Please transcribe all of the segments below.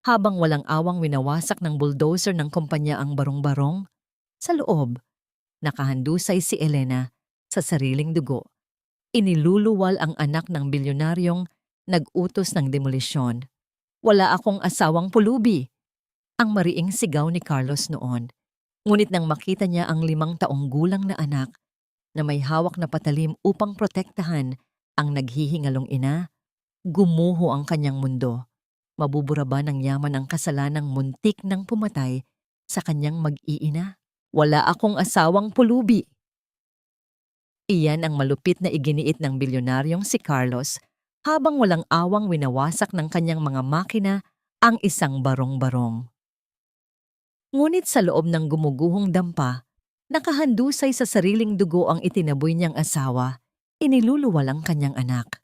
habang walang awang winawasak ng bulldozer ng kumpanya ang barong-barong. Sa loob, nakahandusay si Elena sa sariling dugo. Iniluluwal ang anak ng bilyonaryong nag-utos ng demolisyon. Wala akong asawang pulubi, ang mariing sigaw ni Carlos noon. Ngunit nang makita niya ang 5 taong gulang na anak na may hawak na patalim upang protektahan ang naghihingalong ina, gumuho ang kanyang mundo. Mabubura ba ng yaman ang kasalanang muntik ng pumatay sa kanyang mag-iina? Wala akong asawang pulubi. Iyan ang malupit na iginiit ng bilyonaryong si Carlos habang walang awang winawasak ng kanyang mga makina ang isang barong-barong. Ngunit sa loob ng gumuguhong dampa, nakahandusay sa sariling dugo ang itinaboy niyang asawa, iniluluwal ang kanyang anak.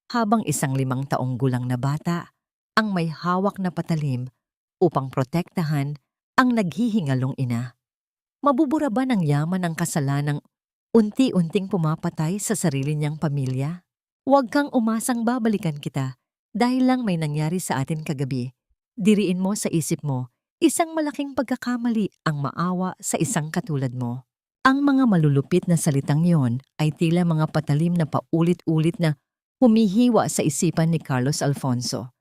Habang isang 5 taong gulang na bata, ang may hawak na patalim upang protektahan ang naghihingalong ina. Mabubura ba ng yaman ang kasalanang unti-unting pumapatay sa sarili niyang pamilya? Huwag kang umasang babalikan kita dahil lang may nangyari sa atin kagabi. Diriin mo sa isip mo, isang malaking pagkakamali ang maawa sa isang katulad mo. Ang mga malulupit na salitang yon ay tila mga patalim na paulit-ulit na humihiwa sa isipan ni Carlos Alfonso.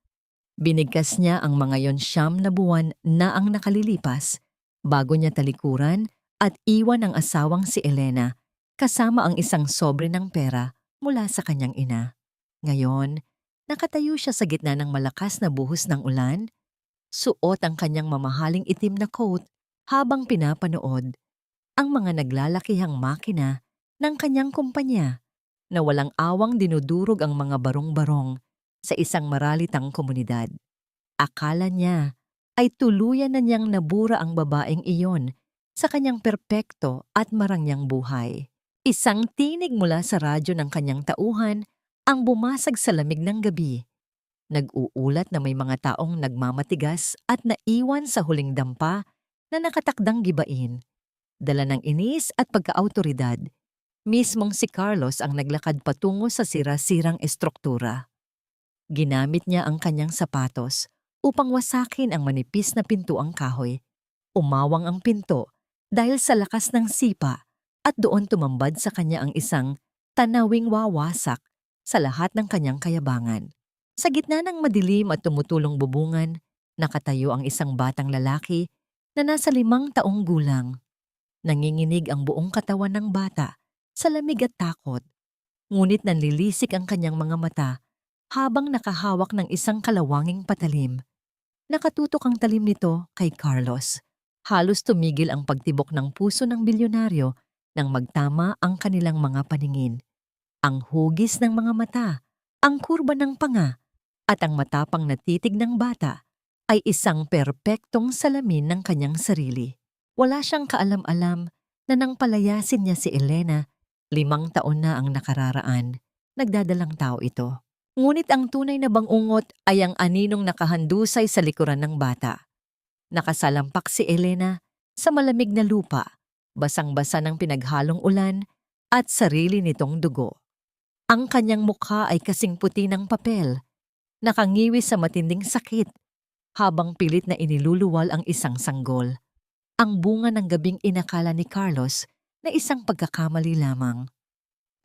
Binigkas niya ang mga yon 9 buwan na ang nakalilipas bago niya talikuran at iwan ang asawang si Elena kasama ang isang sobre ng pera mula sa kanyang ina. Ngayon, nakatayo siya sa gitna ng malakas na buhos ng ulan, suot ang kanyang mamahaling itim na coat habang pinapanood ang mga naglalakihang makina ng kanyang kumpanya na walang awang dinudurog ang mga barong-barong sa isang maralitang komunidad. Akala niya ay tuluyan na niyang nabura ang babaeng iyon sa kanyang perpekto at marangyang buhay. Isang tinig mula sa radyo ng kanyang tauhan ang bumasag sa lamig ng gabi. Nag-uulat na may mga taong nagmamatigas at naiwan sa huling dampa na nakatakdang gibain. Dala ng inis at pagka-autoridad, mismong si Carlos ang naglakad patungo sa sira-sirang estruktura. Ginamit niya ang kanyang sapatos upang wasakin ang manipis na pintuang kahoy. Umawang ang pinto dahil sa lakas ng sipa at doon tumambad sa kanya ang isang tanawing wawasak sa lahat ng kanyang kayabangan. Sa gitna ng madilim at tumutulong bubungan, nakatayo ang isang batang lalaki na nasa 5 taong gulang. Nanginginig ang buong katawan ng bata sa lamig at takot. Ngunit nanlilisik ang kanyang mga mata habang nakahawak ng isang kalawanging patalim. Nakatutok ang talim nito kay Carlos. Halos tumigil ang pagtibok ng puso ng bilyonaryo nang magtama ang kanilang mga paningin. Ang hugis ng mga mata, ang kurba ng panga, at ang matapang na titig ng bata ay isang perpektong salamin ng kanyang sarili. Wala siyang kaalam-alam na nang palayasin niya si Elena, 5 taon na ang nakararaan. Nagdadalang tao ito. Ngunit ang tunay na bangungot ay ang aninong nakahandusay sa likuran ng bata. Nakasalampak si Elena sa malamig na lupa, basang-basa ng pinaghalong ulan at sarili nitong dugo. Ang kanyang mukha ay kasing puti ng papel, nakangiwi sa matinding sakit, habang pilit na iniluluwal ang isang sanggol. Ang bunga ng gabing inakala ni Carlos na isang pagkakamali lamang.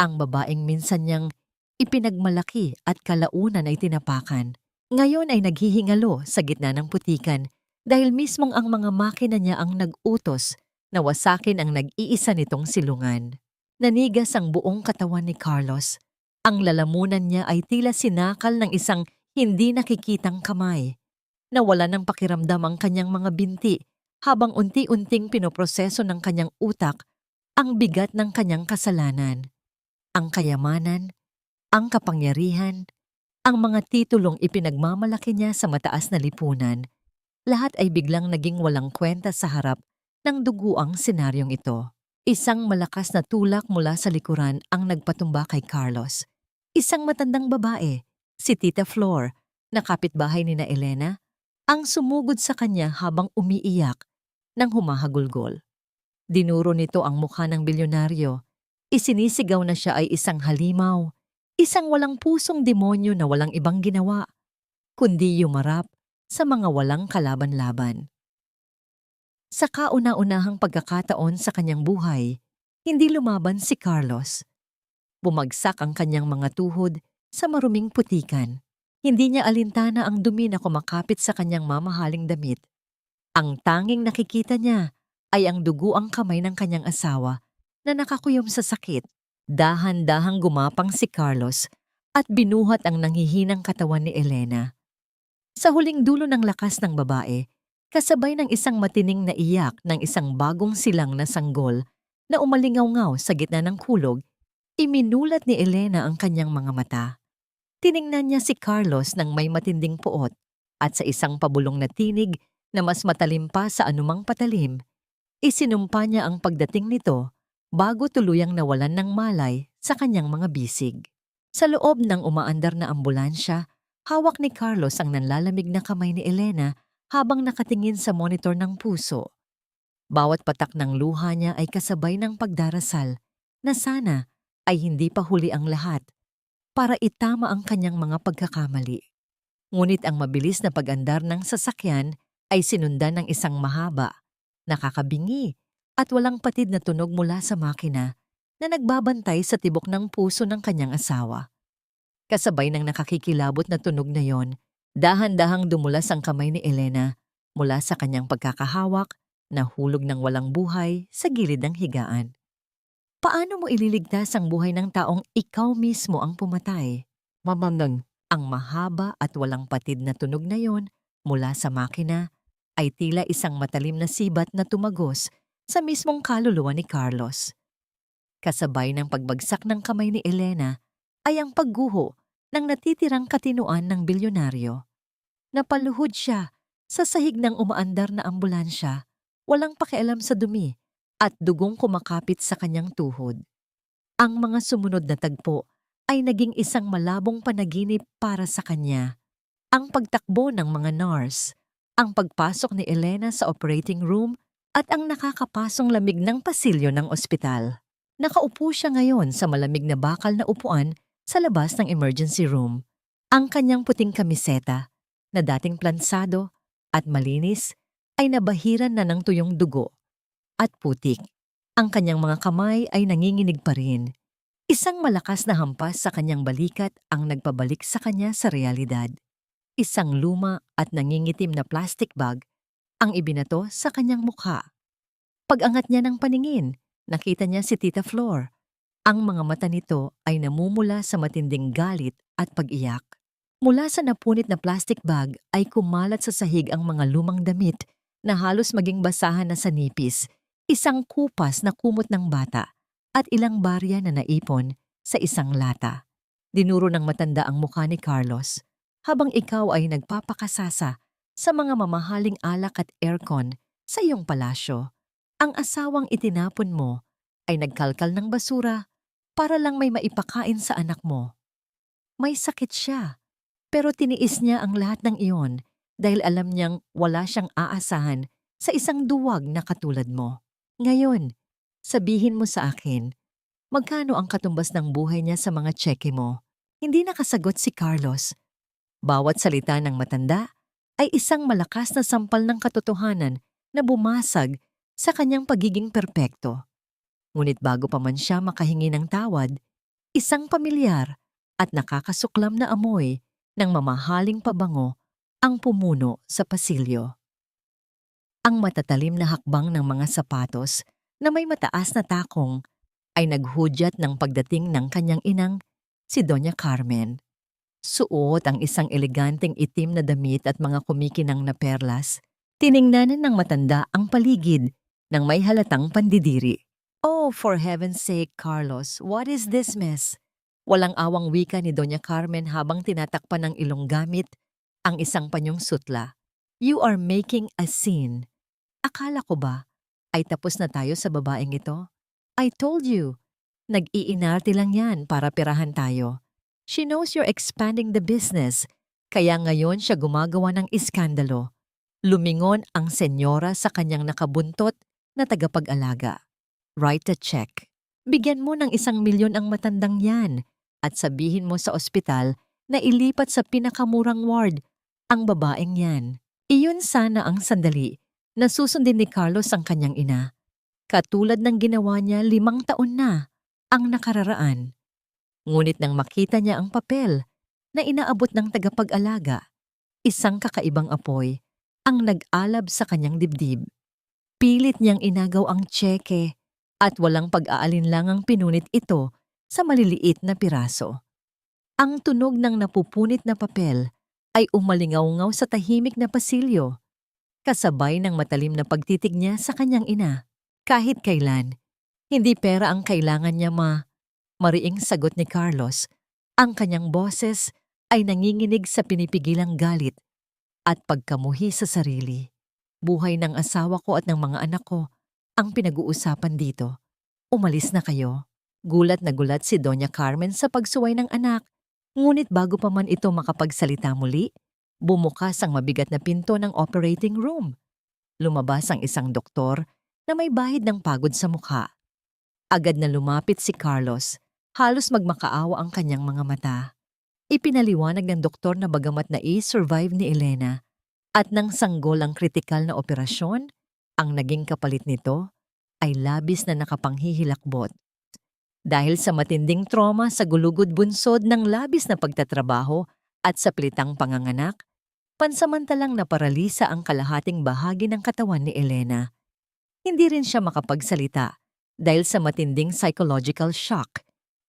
Ang babaeng minsan niyang ipinagmalaki at kalaunan ay tinapakan, ngayon ay naghihingalo sa gitna ng putikan dahil mismong ang mga makina niya ang nag-utos na wasakin ang nag-iisa nitong silungan. Nanigas ang buong katawan ni Carlos. Ang lalamunan niya ay tila sinakal ng isang hindi nakikitang kamay. Nawala ng pakiramdam ang kanyang mga binti habang unti-unting pinoproseso ng kanyang utak ang bigat ng kanyang kasalanan. Ang kayamanan, ang kapangyarihan, ang mga titulong ipinagmamalaki niya sa mataas na lipunan, lahat ay biglang naging walang kwenta sa harap ng duguang senaryong ito. Isang malakas na tulak mula sa likuran ang nagpatumba kay Carlos. Isang matandang babae, si Tita Flor, na kapitbahay ni na Elena, ang sumugod sa kanya habang umiiyak nang humahagulgol. Dinuro nito ang mukha ng bilyonaryo. Isinisigaw na siya ay isang halimaw, isang walang pusong demonyo na walang ibang ginawa, kundi yumarap sa mga walang kalaban-laban. Sa kauna-unahang pagkakataon sa kanyang buhay, hindi lumaban si Carlos. Bumagsak ang kanyang mga tuhod sa maruming putikan. Hindi niya alintana ang dumi na kumakapit sa kanyang mamahaling damit. Ang tanging nakikita niya ay ang duguang kamay ng kanyang asawa na nakakuyom sa sakit. Dahan-dahang gumapang si Carlos at binuhat ang nanghihinang katawan ni Elena. Sa huling dulo ng lakas ng babae, kasabay ng isang matining na iyak ng isang bagong silang na sanggol na umalingaw-ngaw sa gitna ng kulog, iminulat ni Elena ang kanyang mga mata. Tiningnan niya si Carlos ng may matinding puot at sa isang pabulong na tinig na mas matalim pa sa anumang patalim, isinumpa niya ang pagdating nito bago tuluyang nawalan ng malay sa kanyang mga bisig. Sa loob ng umaandar na ambulansya, hawak ni Carlos ang nanlalamig na kamay ni Elena habang nakatingin sa monitor ng puso. Bawat patak ng luha niya ay kasabay ng pagdarasal na sana ay hindi pa huli ang lahat para itama ang kanyang mga pagkakamali. Ngunit ang mabilis na pag-andar ng sasakyan ay sinundan ng isang mahaba, nakakabingi at walang patid na tunog mula sa makina na nagbabantay sa tibok ng puso ng kanyang asawa. Kasabay ng nakakikilabot na tunog na yon, dahan-dahang dumulas ang kamay ni Elena mula sa kanyang pagkakahawak na hulog ng walang buhay sa gilid ng higaan. Paano mo ililigtas ang buhay ng taong ikaw mismo ang pumatay? Mamamnang, ang mahaba at walang patid na tunog na yon mula sa makina ay tila isang matalim na sibat na tumagos sa mismong kaluluwa ni Carlos. Kasabay ng pagbagsak ng kamay ni Elena ay ang pagguho ng natitirang katinuan ng bilyonaryo. Napaluhod siya sa sahig ng umaandar na ambulansya, walang pakialam sa dumi at dugong kumakapit sa kanyang tuhod. Ang mga sumunod na tagpo ay naging isang malabong panaginip para sa kanya. Ang pagtakbo ng mga nurse, ang pagpasok ni Elena sa operating room at ang nakakapasong lamig ng pasilyo ng ospital. Nakaupo siya ngayon sa malamig na bakal na upuan sa labas ng emergency room. Ang kanyang puting kamiseta, na dating plansado at malinis, ay nabahiran na ng tuyong dugo at putik. Ang kanyang mga kamay ay nanginginig pa rin. Isang malakas na hampas sa kanyang balikat ang nagpabalik sa kanya sa realidad. Isang luma at nangingitim na plastic bag ang ibinato sa kanyang mukha. Pag-angat niya ng paningin, nakita niya si Tita Flor. Ang mga mata nito ay namumula sa matinding galit at pag-iyak. Mula sa napunit na plastic bag ay kumalat sa sahig ang mga lumang damit na halos maging basahan na sa nipis, isang kupas na kumot ng bata at ilang barya na naipon sa isang lata. Dinuro ng matanda ang mukha ni Carlos habang ikaw ay nagpapakasasa sa mga mamahaling alak at aircon sa iyong palasyo. Ang asawang itinapon mo ay nagkalkal ng basura para lang may maipakain sa anak mo. May sakit siya, pero tiniis niya ang lahat ng iyon dahil alam niyang wala siyang aasahan sa isang duwag na katulad mo. Ngayon, sabihin mo sa akin, magkano ang katumbas ng buhay niya sa mga tseke mo? Hindi nakasagot si Carlos. Bawat salita ng matanda ay isang malakas na sampal ng katotohanan na bumasag sa kanyang pagiging perpekto. Ngunit bago pa man siya makahingi ng tawad, isang pamilyar at nakakasuklam na amoy ng mamahaling pabango ang pumuno sa pasilyo. Ang matatalim na hakbang ng mga sapatos na may mataas na takong ay naghudyat ng pagdating ng kanyang inang, si Doña Carmen. Suot ang isang eleganteng itim na damit at mga kumikinang na perlas. Tiningnanan ng matanda ang paligid ng may halatang pandidiri. Oh, for heaven's sake, Carlos, what is this mess? Walang awang wika ni Doña Carmen habang tinatakpan ng ilong gamit ang isang panyong sutla. You are making a scene. Akala ko ba ay tapos na tayo sa babaeng ito? I told you, nag-iinarte lang yan para pirahan tayo. She knows you're expanding the business, kaya ngayon siya gumagawa ng iskandalo. Lumingon ang senyora sa kanyang nakabuntot na tagapag-alaga. Write a check. Bigyan mo ng 1,000,000 ang matandang yan at sabihin mo sa ospital na ilipat sa pinakamurang ward ang babaeng yan. Iyon sana ang sandali na susundin ni Carlos ang kanyang ina, katulad ng ginawa niya 5 taon na ang nakararaan. Ngunit nang makita niya ang papel na inaabot ng tagapag-alaga, isang kakaibang apoy ang nag-alab sa kanyang dibdib. Pilit niyang inagaw ang tseke at walang pag-aalinlangang pinunit ito sa maliliit na piraso. Ang tunog ng napupunit na papel ay umalingaw-ngaw sa tahimik na pasilyo, kasabay ng matalim na pagtitig niya sa kanyang ina. Kahit kailan, hindi pera ang kailangan niya mariing sagot ni Carlos. Ang kanyang boses ay nanginginig sa pinipigilang galit at pagkamuhi sa sarili. Buhay ng asawa ko at ng mga anak ko ang pinag-uusapan dito. Umalis na kayo. Gulat na gulat si Doña Carmen sa pagsuway ng anak. Ngunit bago pa man ito makapagsalita muli, bumukas ang mabigat na pinto ng operating room. Lumabas ang isang doktor na may bahid ng pagod sa mukha. Agad na lumapit si Carlos. Halos magmakaawa ang kanyang mga mata. Ipinaliwanag ng doktor na bagamat survive ni Elena at nang sanggol ang kritikal na operasyon, ang naging kapalit nito ay labis na nakapanghihilakbot. Dahil sa matinding trauma sa gulugod-bunsod ng labis na pagtatrabaho at sa pilitang panganganak, pansamantalang naparalisa ang kalahating bahagi ng katawan ni Elena. Hindi rin siya makapagsalita dahil sa matinding psychological shock,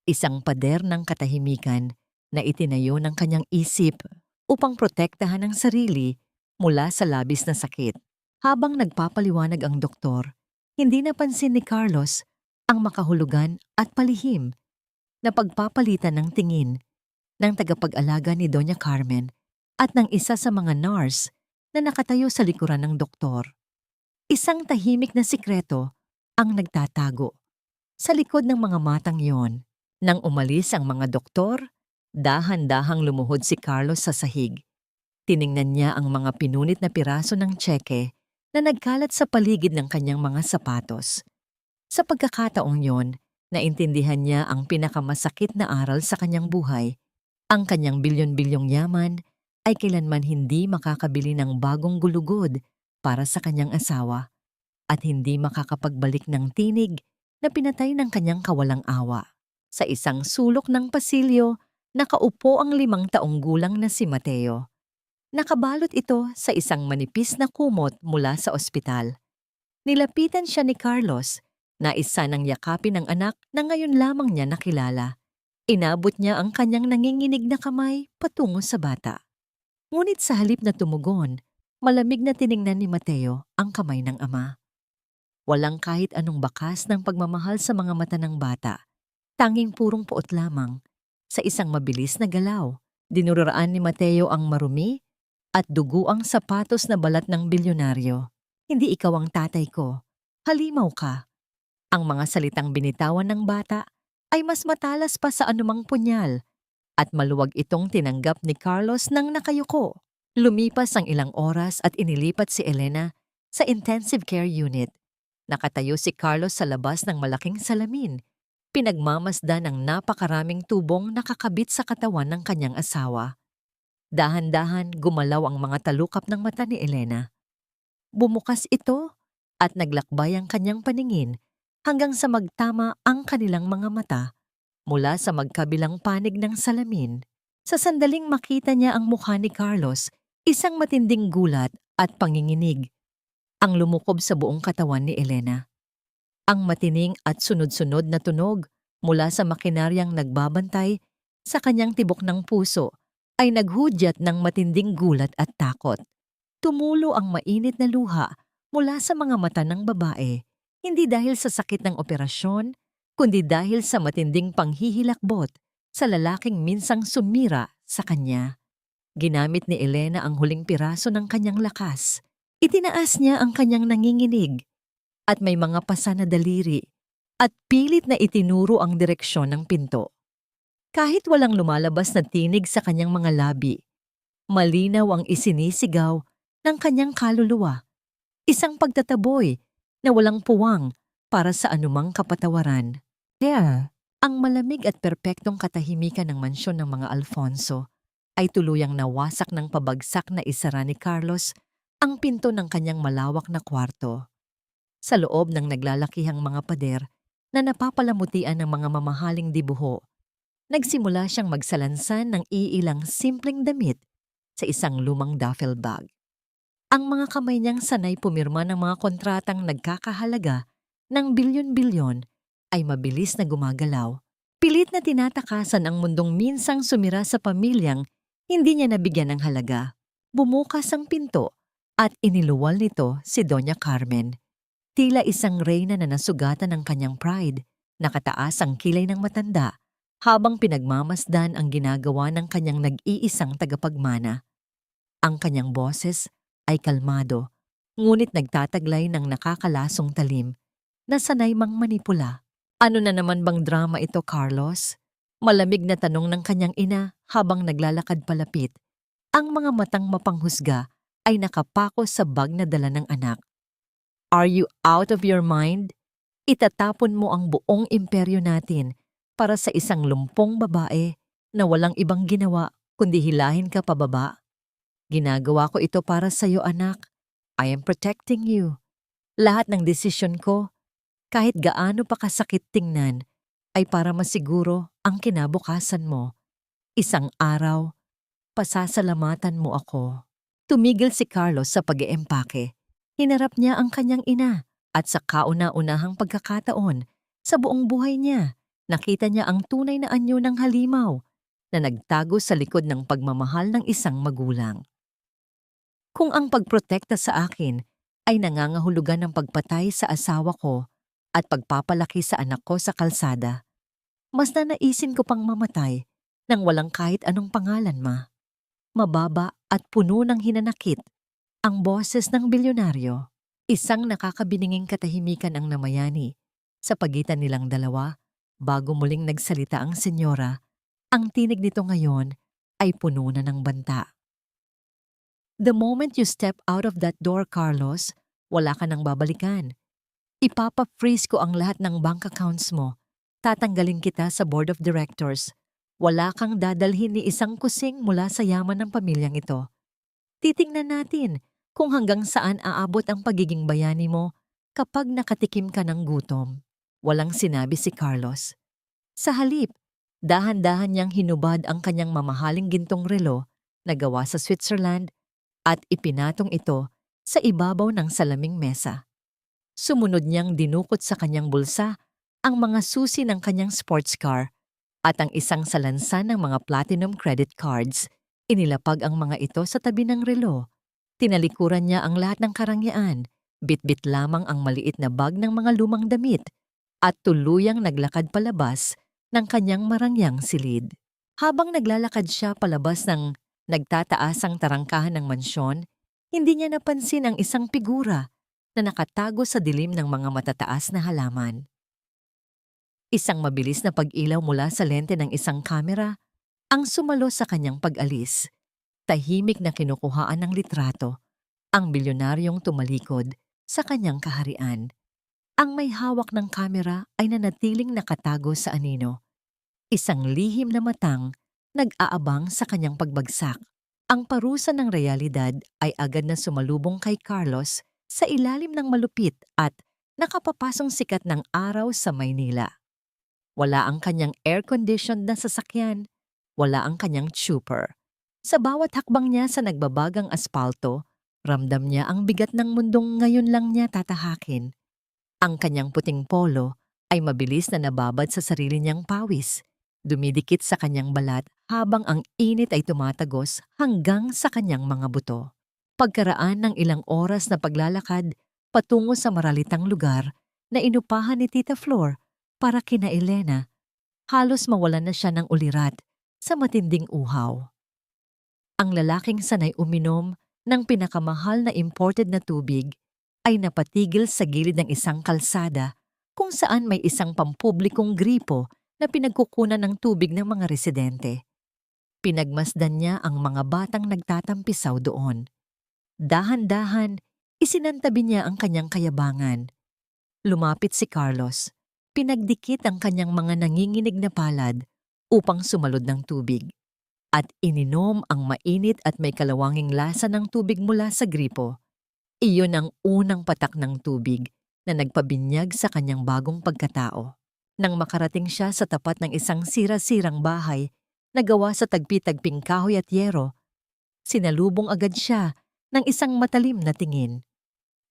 isang pader ng katahimikan na itinayo ng kanyang isip upang protektahan ang sarili mula sa labis na sakit. Habang nagpapaliwanag ang doktor, hindi napansin ni Carlos ang makahulugan at palihim na pagpapalitan ng tingin ng tagapag-alaga ni Doña Carmen at ng isa sa mga nurse na nakatayo sa likuran ng doktor. Isang tahimik na sikreto ang nagtatago sa likod ng mga matang yon. Nang umalis ang mga doktor, dahan-dahang lumuhod si Carlos sa sahig. Tiningnan niya ang mga pinunit na piraso ng tseke na nagkalat sa paligid ng kanyang mga sapatos. Sa pagkakataong yon, naintindihan niya ang pinakamasakit na aral sa kanyang buhay. Ang kanyang bilyon-bilyong yaman ay kailanman hindi makakabili ng bagong gulugod para sa kanyang asawa at hindi makakapagbalik ng tinig na pinatay ng kanyang kawalang awa. Sa isang sulok ng pasilyo, nakaupo ang 5 taong gulang na si Mateo. Nakabalot ito sa isang manipis na kumot mula sa ospital. Nilapitan siya ni Carlos, nais sanang yakapin ang anak na ngayon lamang niya nakilala. Inabot niya ang kanyang nanginginig na kamay patungo sa bata. Ngunit sa halip na tumugon, malamig na tiningnan ni Mateo ang kamay ng ama. Walang kahit anong bakas ng pagmamahal sa mga mata ng bata. Tanging purong puot lamang. Sa isang mabilis na galaw, dinururaan ni Mateo ang marumi at dugo ang sapatos na balat ng bilyonaryo. Hindi ikaw ang tatay ko. Halimaw ka. Ang mga salitang binitawan ng bata ay mas matalas pa sa anumang punyal at maluwag itong tinanggap ni Carlos nang nakayuko. Lumipas ang ilang oras at inilipat si Elena sa intensive care unit. Nakatayo si Carlos sa labas ng malaking salamin. Pinagmamasdan ng napakaraming tubong nakakabit sa katawan ng kanyang asawa. Dahan-dahan gumalaw ang mga talukap ng mata ni Elena. Bumukas ito at naglakbay ang kanyang paningin hanggang sa magtama ang kanilang mga mata mula sa magkabilang panig ng salamin. Sa sandaling makita niya ang mukha ni Carlos, isang matinding gulat at panginginig ang lumukob sa buong katawan ni Elena. Ang matining at sunod-sunod na tunog mula sa makinaryang nagbabantay sa kanyang tibok ng puso ay naghudyat ng matinding gulat at takot. Tumulo ang mainit na luha mula sa mga mata ng babae, hindi dahil sa sakit ng operasyon, kundi dahil sa matinding panghihilakbot sa lalaking minsang sumira sa kanya. Ginamit ni Elena ang huling piraso ng kanyang lakas. Itinaas niya ang kanyang nanginginig at may mga pasa na daliri at pilit na itinuro ang direksyon ng pinto. Kahit walang lumalabas na tinig sa kanyang mga labi, malinaw ang isinisigaw ng kanyang kaluluwa. Isang pagtataboy na walang puwang para sa anumang kapatawaran. Kaya, ang malamig at perpektong katahimikan ng mansyon ng mga Alfonso ay tuluyang nawasak ng pabagsak na isara ni Carlos ang pinto ng kanyang malawak na kwarto. Sa loob ng naglalakihang mga pader na napapalamutian ng mga mamahaling dibuho, nagsimula siyang magsalansan ng iilang simpleng damit sa isang lumang duffel bag. Ang mga kamay niyang sanay pumirma ng mga kontratang nagkakahalaga ng bilyon-bilyon ay mabilis na gumagalaw. Pilit na tinatakasan ang mundong minsang sumira sa pamilyang hindi niya nabigyan ng halaga. Bumukas ang pinto at iniluwal nito si Doña Carmen. Tila isang reyna na nasugatan ng kanyang pride, nakataas ang kilay ng matanda habang pinagmamasdan ang ginagawa ng kanyang nag-iisang tagapagmana. Ang kanyang boses ay kalmado, ngunit nagtataglay ng nakakalasong talim na sanay mang manipula. Ano na naman bang drama ito, Carlos? Malamig na tanong ng kanyang ina habang naglalakad palapit. Ang mga matang mapanghusga ay nakapako sa bag na dala ng anak. Are you out of your mind? Itatapon mo ang buong imperyo natin para sa isang lumpong babae na walang ibang ginawa kundi hilahin ka pababa. Ginagawa ko ito para sa iyo, anak. I am protecting you. Lahat ng desisyon ko, kahit gaano pa kasakit tingnan, ay para masiguro ang kinabukasan mo. Isang araw, pasasalamatan mo ako. Tumigil si Carlos sa pag-iempake. Hinarap niya ang kanyang ina at sa kauna-unahang pagkakataon sa buong buhay niya, nakita niya ang tunay na anyo ng halimaw na nagtago sa likod ng pagmamahal ng isang magulang. Kung ang pagprotekta sa akin ay nangangahulugan ng pagpatay sa asawa ko at pagpapalaki sa anak ko sa kalsada, mas nanaisin ko pang mamatay nang walang kahit anong pangalan, ma. Mababa at puno ng hinanakit ang boses ng bilyonaryo. Isang nakakabininging katahimikan ang namayani sa pagitan nilang dalawa bago muling nagsalita ang senyora. Ang tinig nito ngayon ay puno na ng banta. The moment you step out of that door, Carlos, wala ka nang babalikan. Ipapa-freeze ko ang lahat ng bank accounts mo. Tatanggalin kita sa board of directors. Wala kang dadalhin ni isang kusing mula sa yaman ng pamilyang ito. Titingnan natin kung hanggang saan aabot ang pagiging bayani mo kapag nakatikim ka ng gutom. Walang sinabi si Carlos. Sa halip, dahan-dahan niyang hinubad ang kanyang mamahaling gintong relo na gawa sa Switzerland at ipinatong ito sa ibabaw ng salaming mesa. Sumunod niyang dinukot sa kanyang bulsa ang mga susi ng kanyang sports car at ang isang salansan ng mga platinum credit cards. Inilapag ang mga ito sa tabi ng relo. Tinalikuran niya ang lahat ng karangyaan, bit-bit lamang ang maliit na bag ng mga lumang damit at tuluyang naglakad palabas ng kanyang marangyang silid. Habang naglalakad siya palabas ng nagtataasang tarangkahan ng mansyon, hindi niya napansin ang isang figura na nakatago sa dilim ng mga matataas na halaman. Isang mabilis na pag-ilaw mula sa lente ng isang kamera ang sumalo sa kanyang pag-alis. Tahimik na kinukuhaan ng litrato, ang bilyonaryong tumalikod sa kanyang kaharian. Ang may hawak ng kamera ay nanatiling nakatago sa anino. Isang lihim na matang nag-aabang sa kanyang pagbagsak. Ang parusa ng realidad ay agad na sumalubong kay Carlos sa ilalim ng malupit at nakapapasong sikat ng araw sa Maynila. Wala ang kanyang air-conditioned na sasakyan, wala ang kanyang chopper. Sa bawat hakbang niya sa nagbabagang aspalto, ramdam niya ang bigat ng mundong ngayon lang niya tatahakin. Ang kanyang puting polo ay mabilis na nababad sa sarili niyang pawis, dumidikit sa kanyang balat habang ang init ay tumatagos hanggang sa kanyang mga buto. Pagkaraan ng ilang oras na paglalakad patungo sa maralitang lugar na inupahan ni Tita Flor para kina Elena, halos mawalan na siya ng ulirat sa matinding uhaw. Ang lalaking sanay uminom ng pinakamahal na imported na tubig ay napatigil sa gilid ng isang kalsada kung saan may isang pampublikong gripo na pinagkukunan ng tubig ng mga residente. Pinagmasdan niya ang mga batang nagtatampisaw doon. Dahan-dahan, isinantabi niya ang kanyang kayabangan. Lumapit si Carlos. Pinagdikit ang kanyang mga nanginginig na palad upang sumalod ng tubig. At ininom ang mainit at may kalawanging lasa ng tubig mula sa gripo. Iyon ang unang patak ng tubig na nagpabinyag sa kanyang bagong pagkatao. Nang makarating siya sa tapat ng isang sira-sirang bahay na gawa sa tagpi-tagping kahoy at yero, sinalubong agad siya ng isang matalim na tingin.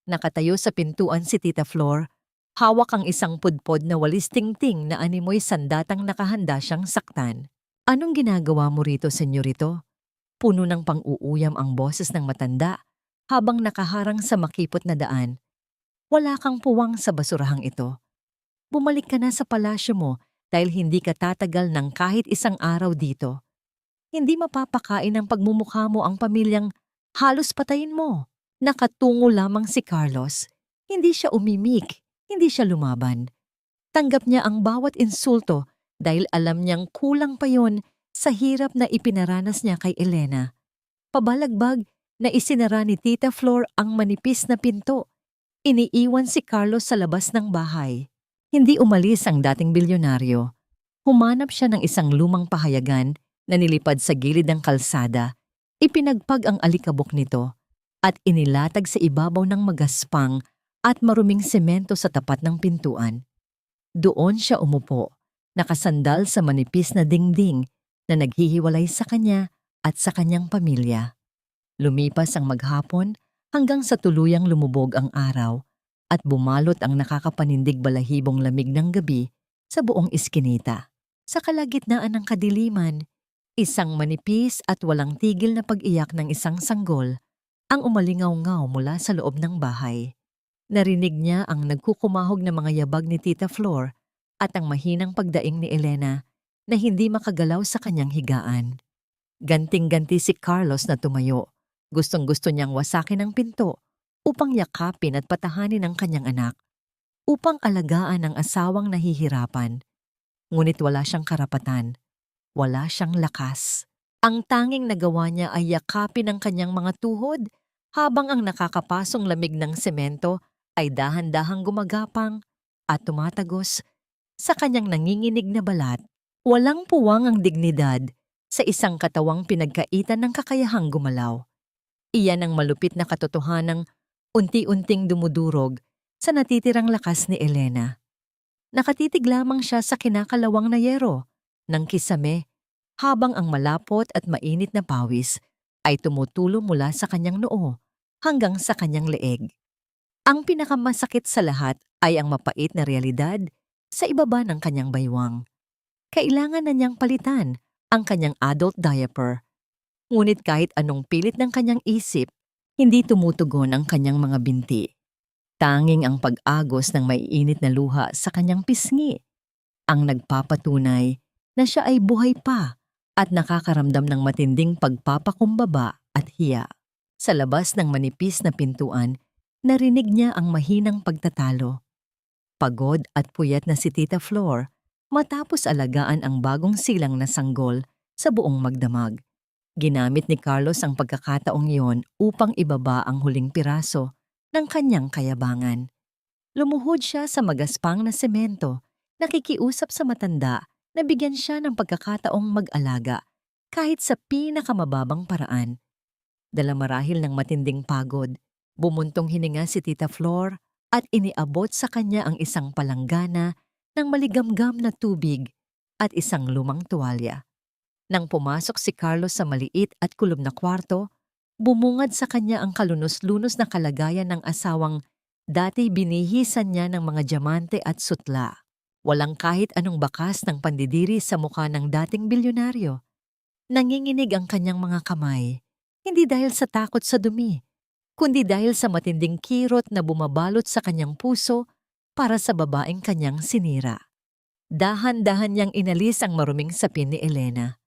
Nakatayo sa pintuan si Tita Flor, hawak ang isang pudpod na walis tingting na animoy sandatang nakahanda siyang saktan. "Anong ginagawa mo rito, senyorito?" Puno ng pang-uuyam ang boses ng matanda habang nakaharang sa makipot na daan. "Wala kang puwang sa basurahang ito. Bumalik ka na sa palasyo mo dahil hindi ka tatagal ng kahit isang araw dito. Hindi mapapakain ng pagmumukha mo ang pamilyang halos patayin mo." Nakatungo lamang si Carlos. Hindi siya umimik, hindi siya lumaban. Tanggap niya ang bawat insulto dahil alam niyang kulang pa yon sa hirap na ipinaranas niya kay Elena. Pabalagbag na isinara ni Tita Flor ang manipis na pinto. Iniiwan si Carlos sa labas ng bahay. Hindi umalis ang dating bilyonaryo. Humanap siya ng isang lumang pahayagan na nilipad sa gilid ng kalsada. Ipinagpag ang alikabok nito at inilatag sa ibabaw ng magaspang at maruming semento sa tapat ng pintuan. Doon siya umupo, nakasandal sa manipis na dingding na naghihiwalay sa kanya at sa kanyang pamilya. Lumipas ang maghapon hanggang sa tuluyang lumubog ang araw at bumalot ang nakakapanindig balahibong lamig ng gabi sa buong iskinita. Sa kalagitnaan ng kadiliman, isang manipis at walang tigil na pag-iyak ng isang sanggol ang umalingaw-ngaw mula sa loob ng bahay. Narinig niya ang nagkukumahog na mga yabag ni Tita Flor at ang mahinang pagdaing ni Elena na hindi makagalaw sa kanyang higaan. Ganting-ganti si Carlos na tumayo. Gustong-gusto niyang wasakin ang pinto upang yakapin at patahanin ang kanyang anak, upang alagaan ang asawang nahihirapan. Ngunit wala siyang karapatan, wala siyang lakas. Ang tanging nagawa niya ay yakapin ang kanyang mga tuhod habang ang nakakapasong lamig ng semento ay dahan-dahang gumagapang at tumatagos sa kanyang nanginginig na balat. Walang puwang ang dignidad sa isang katawang pinagkaitan ng kakayahang gumalaw. Iyan ang malupit na katotohanang unti-unting dumudurog sa natitirang lakas ni Elena. Nakatitig lamang siya sa kinakalawang na yero ng kisame habang ang malapot at mainit na pawis ay tumutulo mula sa kanyang noo hanggang sa kanyang leeg. Ang pinakamasakit sa lahat ay ang mapait na realidad sa ibaba ng kanyang baywang. Kailangan na niyang palitan ang kanyang adult diaper. Ngunit kahit anong pilit ng kanyang isip, hindi tumutugon ang kanyang mga binti. Tanging ang pag-agos ng maiinit na luha sa kanyang pisngi ang nagpapatunay na siya ay buhay pa at nakakaramdam ng matinding pagpapakumbaba at hiya. Sa labas ng manipis na pintuan, narinig niya ang mahinang pagtatalo. Pagod at puyat na si Tita Flor matapos alagaan ang bagong silang na sanggol sa buong magdamag. Ginamit ni Carlos ang pagkakataong iyon upang ibaba ang huling piraso ng kanyang kayabangan. Lumuhod siya sa magaspang na semento, nakikiusap sa matanda na bigyan siya ng pagkakataong mag-alaga kahit sa pinakamababang paraan. Dala marahil ng matinding pagod, bumuntong hininga si Tita Flor at iniabot sa kanya ang isang palanggana ng maligamgam na tubig at isang lumang tuwalya. Nang pumasok si Carlos sa maliit at kulob na kwarto, bumungad sa kanya ang kalunos-lunos na kalagayan ng asawang dati binihisan niya ng mga diamante at sutla. Walang kahit anong bakas ng pandidiri sa mukha ng dating bilyonaryo. Nanginginig ang kanyang mga kamay, hindi dahil sa takot sa dumi, kundi dahil sa matinding kirot na bumabalot sa kanyang puso para sa babaeng kanyang sinira. Dahan-dahan niyang inalis ang maruming sapin ni Elena.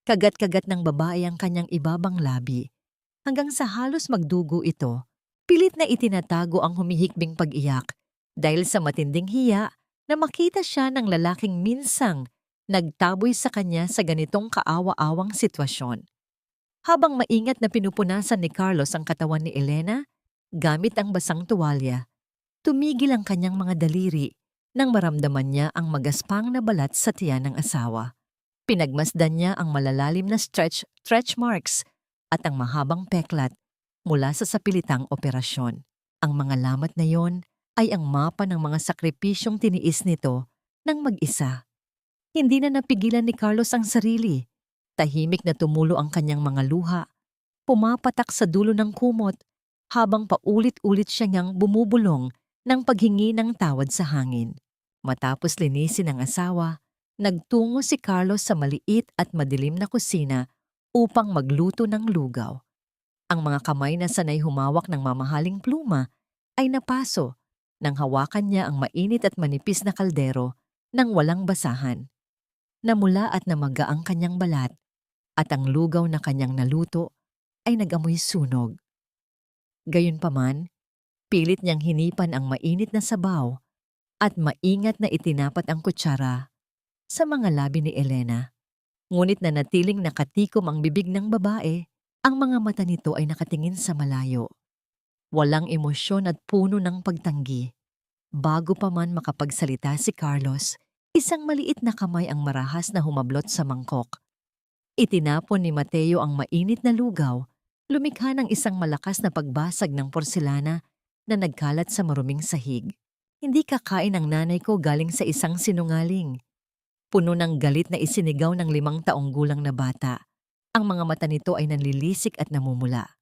Kagat-kagat ng babae ang kanyang ibabang labi, hanggang sa halos magdugo ito. Pilit na itinatago ang humihikbing pag-iyak dahil sa matinding hiya na makita siya ng lalaking minsang nagtaboy sa kanya sa ganitong kaawa-awang sitwasyon. Habang maingat na pinupunasan ni Carlos ang katawan ni Elena, gamit ang basang tuwalya, tumigil ang kanyang mga daliri nang maramdaman niya ang magaspang na balat sa tiyan ng asawa. Pinagmasdan niya ang malalalim na stretch marks at ang mahabang peklat mula sa sapilitang operasyon. Ang mga lamat na yon ay ang mapa ng mga sakripisyong tiniis nito ng mag-isa. Hindi na napigilan ni Carlos ang sarili. Tahimik na tumulo ang kanyang mga luha, pumapatak sa dulo ng kumot habang paulit-ulit siya niyang bumubulong ng paghingi ng tawad sa hangin. Matapos linisin ang asawa, nagtungo si Carlos sa maliit at madilim na kusina upang magluto ng lugaw. Ang mga kamay na sanay humawak ng mamahaling pluma ay napaso nang hawakan niya ang mainit at manipis na kaldero nang walang basahan. Namula at namaga ang kanyang balat at ang lugaw na kanyang naluto ay nag-amoy sunog. Gayunpaman, pilit niyang hinipan ang mainit na sabaw at maingat na itinapat ang kutsara sa mga labi ni Elena. Ngunit nanatiling nakatikom ang bibig ng babae, ang mga mata nito ay nakatingin sa malayo. Walang emosyon at puno ng pagtanggi. Bago pa man makapagsalita si Carlos, isang maliit na kamay ang marahas na humablot sa mangkok. Itinapon ni Mateo ang mainit na lugaw, lumikha ng isang malakas na pagbasag ng porselana na nagkalat sa maruming sahig. Hindi kakain ang nanay ko galing sa isang sinungaling. Puno ng galit na isinigaw ng 5 taong gulang na bata. Ang mga mata nito ay nanlilisik at namumula.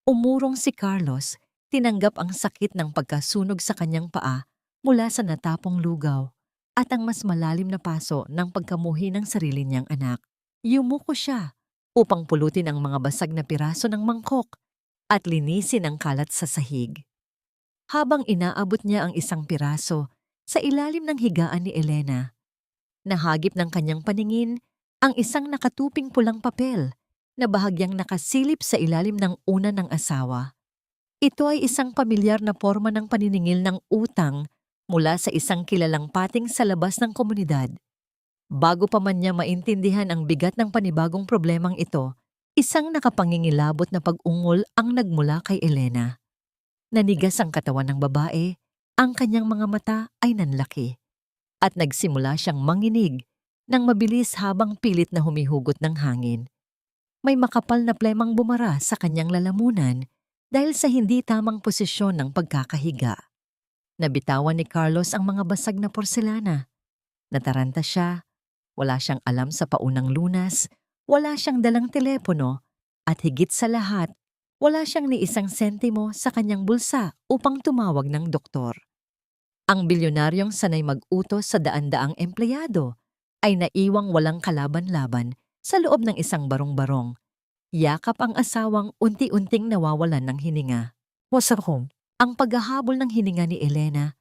Umurong si Carlos, tinanggap ang sakit ng pagkasunog sa kanyang paa mula sa natapong lugaw at ang mas malalim na paso ng pagkamuhi ng sarili niyang anak. Yumuko siya upang pulutin ang mga basag na piraso ng mangkok at linisin ang kalat sa sahig. Habang inaabot niya ang isang piraso sa ilalim ng higaan ni Elena, nahagip ng kanyang paningin ang isang nakatuping pulang papel na bahagyang nakasilip sa ilalim ng una ng asawa. Ito ay isang pamilyar na forma ng paniningil ng utang mula sa isang kilalang pating sa labas ng komunidad. Bago pa man niya maintindihan ang bigat ng panibagong problemang ito, isang nakapangingilabot na pag-ungol ang nagmula kay Elena. Nanigas ang katawan ng babae, ang kanyang mga mata ay nanlaki, at nagsimula siyang manginig ng mabilis habang pilit na humihugot ng hangin. May makapal na plemang bumara sa kanyang lalamunan dahil sa hindi tamang posisyon ng pagkakahiga. Nabitawan ni Carlos ang mga basag na porselana. Nataranta siya, wala siyang alam sa paunang lunas, wala siyang dalang telepono, at higit sa lahat, wala siyang ni isang sentimo sa kanyang bulsa upang tumawag ng doktor. Ang bilyonaryong sanay mag-utos sa daan-daang empleyado ay naiwang walang kalaban-laban sa loob ng isang barong-barong. Yakap ang asawang unti-unting nawawalan ng hininga. Wasakong, ang paghahabol ng hininga ni Elena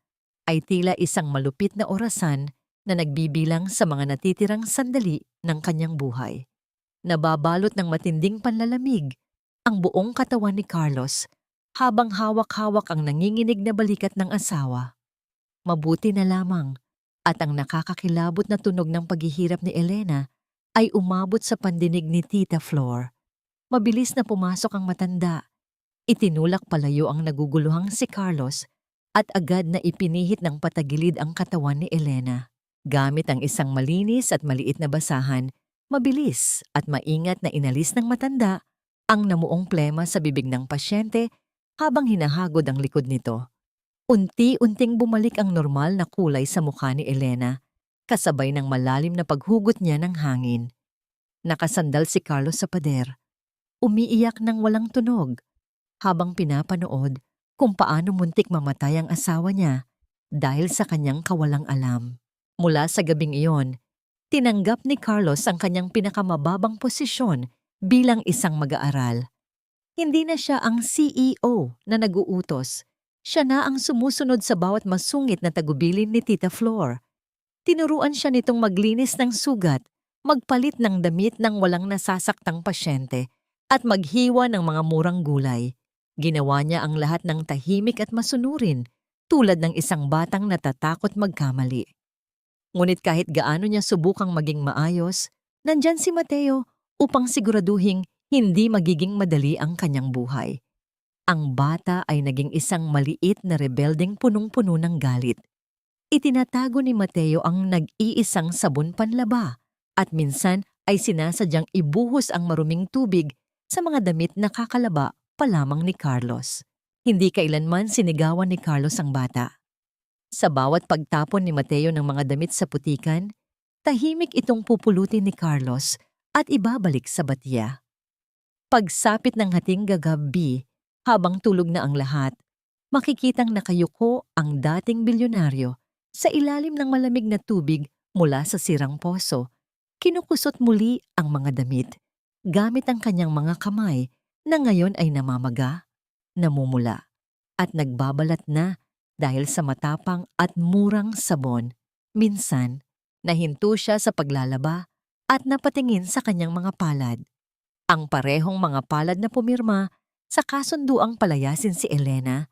ay tila isang malupit na orasan na nagbibilang sa mga natitirang sandali ng kanyang buhay. Nababalot ng matinding panlalamig ang buong katawan ni Carlos habang hawak-hawak ang nanginginig na balikat ng asawa. Mabuti na lamang at ang nakakakilabot na tunog ng paghihirap ni Elena ay umabot sa pandinig ni Tita Flor. Mabilis na pumasok ang matanda. Itinulak palayo ang naguguluhang si Carlos at agad na ipinihit ng patagilid ang katawan ni Elena. Gamit ang isang malinis at maliit na basahan, mabilis at maingat na inalis ng matanda ang namuong plema sa bibig ng pasyente habang hinahagod ang likod nito. Unti-unting bumalik ang normal na kulay sa mukha ni Elena, kasabay ng malalim na paghugot niya ng hangin. Nakasandal si Carlos sa pader. Umiiyak ng walang tunog habang pinapanood kung paano muntik mamatay ang asawa niya dahil sa kanyang kawalang alam. Mula sa gabing iyon, tinanggap ni Carlos ang kanyang pinakamababang posisyon bilang isang mag-aaral. Hindi na siya ang CEO na nag-uutos. Siya na ang sumusunod sa bawat masungit na tagubilin ni Tita Flor. Tinuruan siya nitong maglinis ng sugat, magpalit ng damit ng walang nasasaktang pasyente, at maghiwa ng mga murang gulay. Ginawa niya ang lahat ng tahimik at masunurin, tulad ng isang batang natatakot magkamali. Ngunit kahit gaano niya subukang maging maayos, nandyan si Mateo upang siguraduhing hindi magiging madali ang kanyang buhay. Ang bata ay naging isang maliit na rebeldeng punong-puno ng galit. Itinatago ni Mateo ang nag-iisang sabon panlaba at minsan ay sinasadyang ibuhos ang maruming tubig sa mga damit na kakalaba pa lamang ni Carlos. Hindi kailanman sinigawan ni Carlos ang bata. Sa bawat pagtapon ni Mateo ng mga damit sa putikan, tahimik itong pupulutin ni Carlos at ibabalik sa batya. Pagsapit ng hating gagabi, habang tulog na ang lahat, makikitang nakayuko ang dating bilyonaryo sa ilalim ng malamig na tubig mula sa sirang poso. Kinukusot muli ang mga damit gamit ang kanyang mga kamay na ngayon ay namamaga, namumula, at nagbabalat na dahil sa matapang at murang sabon. Minsan, nahinto siya sa paglalaba at napatingin sa kanyang mga palad. Ang parehong mga palad na pumirma sa kasunduang palayasin si Elena,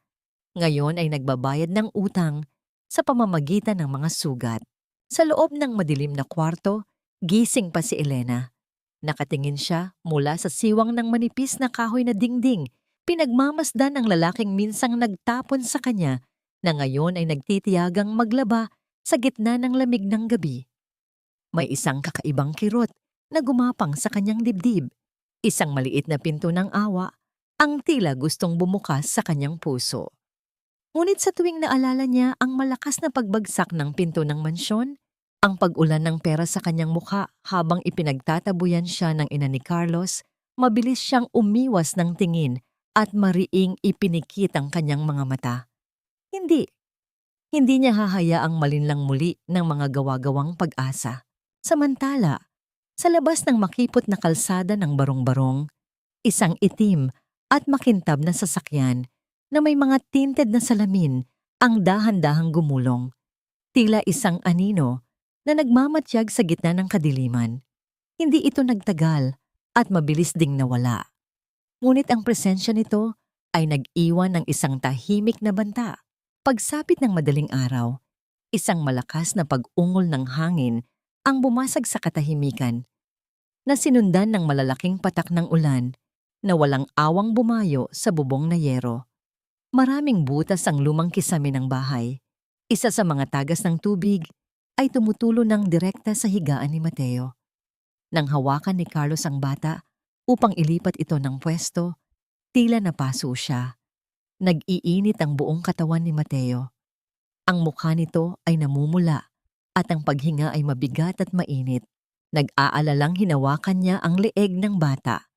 ngayon ay nagbabayad ng utang sa pamamagitan ng mga sugat. Sa loob ng madilim na kwarto, gising pa si Elena. Nakatingin siya mula sa siwang ng manipis na kahoy na dingding. Pinagmamasdan ng lalaking minsang nagtapon sa kanya na ngayon ay nagtitiyagang maglaba sa gitna ng lamig ng gabi. May isang kakaibang kirot na gumapang sa kanyang dibdib. Isang maliit na pinto ng awa, ang tila gustong bumukas sa kanyang puso. Ngunit sa tuwing naalala niya ang malakas na pagbagsak ng pinto ng mansyon, ang pag-ulan ng pera sa kanyang mukha habang ipinagtatabuyan siya ng ina ni Carlos, mabilis siyang umiwas ng tingin at mariing ipinikit ang kanyang mga mata. Hindi niya hahayaang malinlang muli ng mga gawa-gawang pag-asa. Samantala, sa labas ng makipot na kalsada ng barong-barong, isang itim at makintab na sasakyan na may mga tinted na salamin ang dahan-dahang gumulong. Tila isang anino na nagmamatyag sa gitna ng kadiliman. Hindi ito nagtagal at mabilis ding nawala. Ngunit ang presensya nito ay nag-iwan ng isang tahimik na banta. Pagsapit ng madaling araw, isang malakas na pag-ungol ng hangin ang bumasag sa katahimikan, na sinundan ng malalaking patak ng ulan na walang awang bumayo sa bubong na yero. Maraming butas ang lumang kisame ng bahay. Isa sa mga tagas ng tubig ay tumutulo ng direkta sa higaan ni Mateo. Nang hawakan ni Carlos ang bata upang ilipat ito ng pwesto, tila napaso siya. Nag-iinit ang buong katawan ni Mateo. Ang mukha nito ay namumula at ang paghinga ay mabigat at mainit. Nag-aalalang hinawakan niya ang leeg ng bata.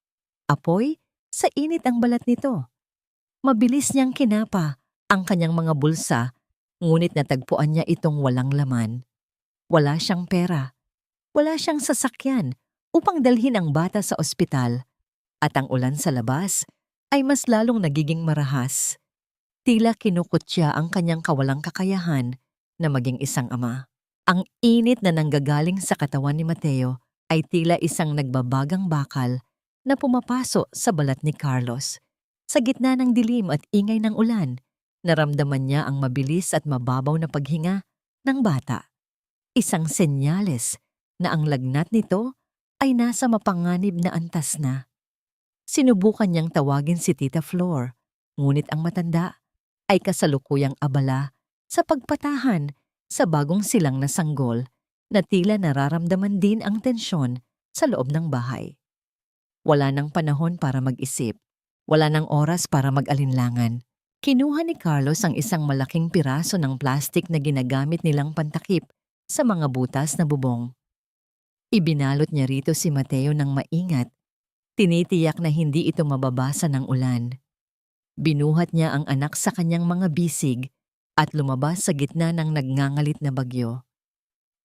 Apoy, sa init ang balat nito. Mabilis niyang kinapa ang kanyang mga bulsa, ngunit natagpuan niya itong walang laman. Wala siyang pera. Wala siyang sasakyan upang dalhin ang bata sa ospital. At ang ulan sa labas ay mas lalong nagiging marahas. Tila kinukutya ang kanyang kawalang kakayahan na maging isang ama. Ang init na nanggagaling sa katawan ni Mateo ay tila isang nagbabagang bakal na pumapaso sa balat ni Carlos. Sa gitna ng dilim at ingay ng ulan, naramdaman niya ang mabilis at mababaw na paghinga ng bata. Isang senyales na ang lagnat nito ay nasa mapanganib na antas na. Sinubukan niyang tawagin si Tita Flor, ngunit ang matanda ay kasalukuyang abala sa pagpatahan sa bagong silang na sanggol na tila nararamdaman din ang tensyon sa loob ng bahay. Wala nang panahon para mag-isip. Wala nang oras para mag-alinlangan. Kinuha ni Carlos ang isang malaking piraso ng plastik na ginagamit nilang pantakip sa mga butas na bubong. Ibinalot niya rito si Mateo ng maingat. Tinitiyak na hindi ito mababasa ng ulan. Binuhat niya ang anak sa kanyang mga bisig at lumabas sa gitna ng nagngangalit na bagyo.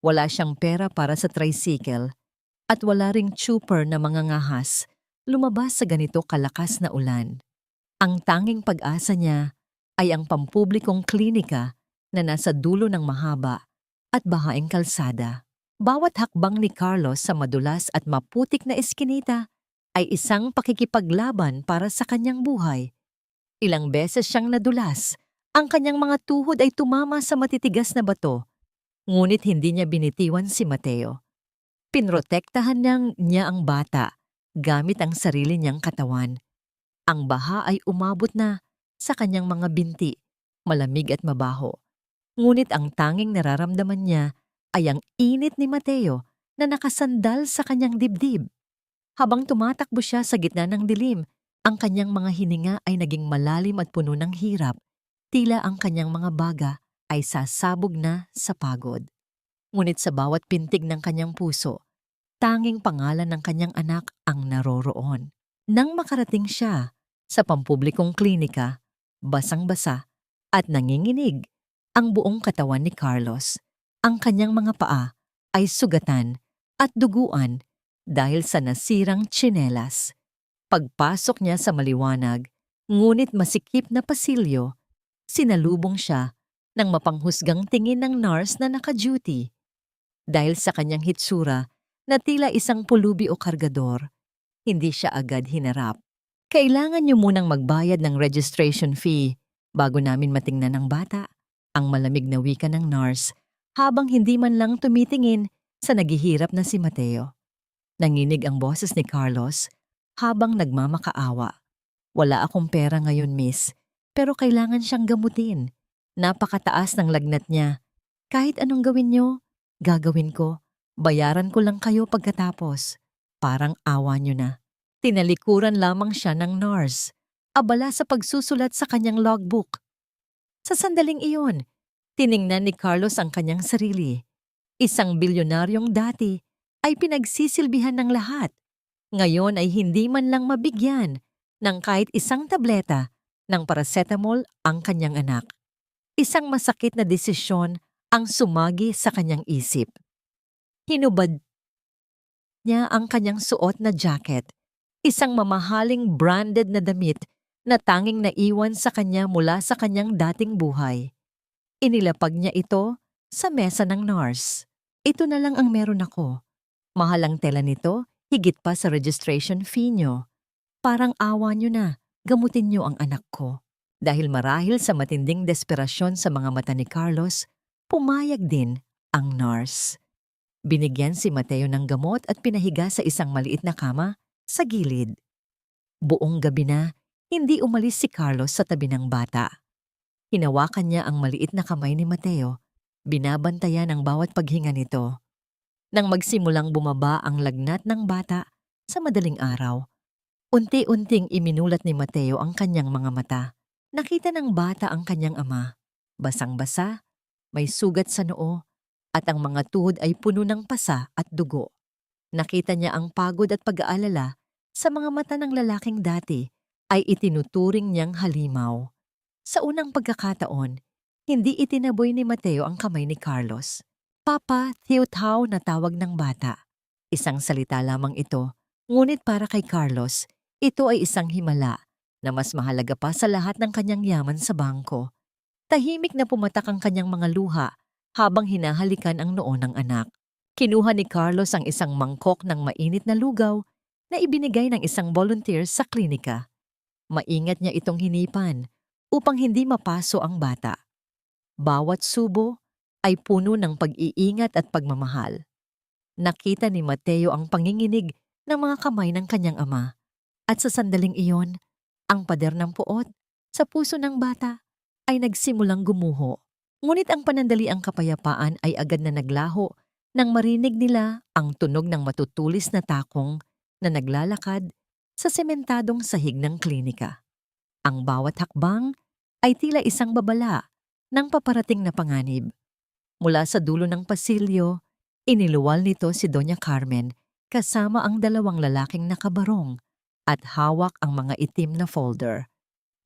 Wala siyang pera para sa tricycle at wala ring chopper na mga ngahas lumabas sa ganito kalakas na ulan. Ang tanging pag-asa niya ay ang pampublikong klinika na nasa dulo ng mahaba at bahaing kalsada. Bawat hakbang ni Carlos sa madulas at maputik na eskinita ay isang pakikipaglaban para sa kanyang buhay. Ilang beses siyang nadulas. Ang kanyang mga tuhod ay tumama sa matitigas na bato, ngunit hindi niya binitiwan si Mateo. Pinrotektahan niya ang bata gamit ang sarili niyang katawan. Ang baha ay umabot na sa kanyang mga binti, malamig at mabaho. Ngunit ang tanging nararamdaman niya ay ang init ni Mateo na nakasandal sa kanyang dibdib. Habang tumatakbo siya sa gitna ng dilim, Ang kanyang mga hininga ay naging malalim at puno ng hirap, tila ang kanyang mga baga ay sasabog na sa pagod. Ngunit sa bawat pintig ng kanyang puso, tanging pangalan ng kanyang anak ang naroroon. Nang makarating siya sa pampublikong klinika, basang-basa at nanginginig ang buong katawan ni Carlos. Ang kanyang mga paa ay sugatan at duguan dahil sa nasirang tsinelas. Pagpasok niya sa maliwanag, ngunit masikip na pasilyo, sinalubong siya ng mapanghusgang tingin ng nurse na naka-duty. Dahil sa kanyang hitsura na tila isang pulubi o kargador, hindi siya agad hinarap. Kailangan niyo munang magbayad ng registration fee bago namin matingnan ang bata, ang malamig na wika ng nurse habang hindi man lang tumitingin sa naghihirap na si Mateo. Nanginig ang boses ni Carlos habang nagmamakaawa. Wala akong pera ngayon, miss, pero kailangan siyang gamutin. Napakataas ng lagnat niya. Kahit anong gawin niyo, gagawin ko. Bayaran ko lang kayo pagkatapos. Parang awa niyo na. Tinalikuran lamang siya ng nurse, abala sa pagsusulat sa kanyang logbook. Sa sandaling iyon, tiningnan ni Carlos ang kanyang sarili. Isang bilyonaryong dati ay pinagsisilbihan ng lahat. Ngayon ay hindi man lang mabigyan ng kahit isang tableta ng paracetamol ang kanyang anak. Isang masakit na desisyon ang sumagi sa kanyang isip. Hinubad niya ang kanyang suot na jacket, isang mamahaling branded na damit na tanging naiwan sa kanya mula sa kanyang dating buhay. Inilapag niya ito sa mesa ng nurse. Ito na lang ang meron ako. Mahal ang tela nito, higit pa sa registration fee niyo. Parang awa niyo na, gamutin niyo ang anak ko. Dahil marahil sa matinding desperasyon sa mga mata ni Carlos, pumayag din ang nurse. Binigyan si Mateo ng gamot at pinahiga sa isang maliit na kama sa gilid. Buong gabi na, hindi umalis si Carlos sa tabi ng bata. Hinawakan niya ang maliit na kamay ni Mateo, binabantayan ang bawat paghinga nito. Nang magsimulang bumaba ang lagnat ng bata sa madaling araw, unti-unting iminulat ni Mateo ang kanyang mga mata. Nakita ng bata ang kanyang ama, basang-basa, may sugat sa noo, at ang mga tuhod ay puno ng pasa at dugo. Nakita niya ang pagod at pag-aalala sa mga mata ng lalaking dati ay itinuturing niyang halimaw. Sa unang pagkakataon, hindi itinaboy ni Mateo ang kamay ni Carlos. Papa Theotao na tawag ng bata. Isang salita lamang ito, ngunit para kay Carlos, ito ay isang himala na mas mahalaga pa sa lahat ng kanyang yaman sa bangko. Tahimik na pumatak ang kanyang mga luha habang hinahalikan ang noo ng anak. Kinuha ni Carlos ang isang mangkok ng mainit na lugaw na ibinigay ng isang volunteer sa klinika. Maingat niya itong hinipan upang hindi mapaso ang bata. Bawat subo ay puno ng pag-iingat at pagmamahal. Nakita ni Mateo ang panginginig ng mga kamay ng kanyang ama. At sa sandaling iyon, ang pader ng puot sa puso ng bata ay nagsimulang gumuho. Ngunit ang panandaliang kapayapaan ay agad na naglaho nang marinig nila ang tunog ng matutulis na takong na naglalakad sa sementadong sahig ng klinika. Ang bawat hakbang ay tila isang babala ng paparating na panganib. Mula sa dulo ng pasilyo, iniluwal nito si Doña Carmen kasama ang dalawang lalaking nakabarong at hawak ang mga itim na folder.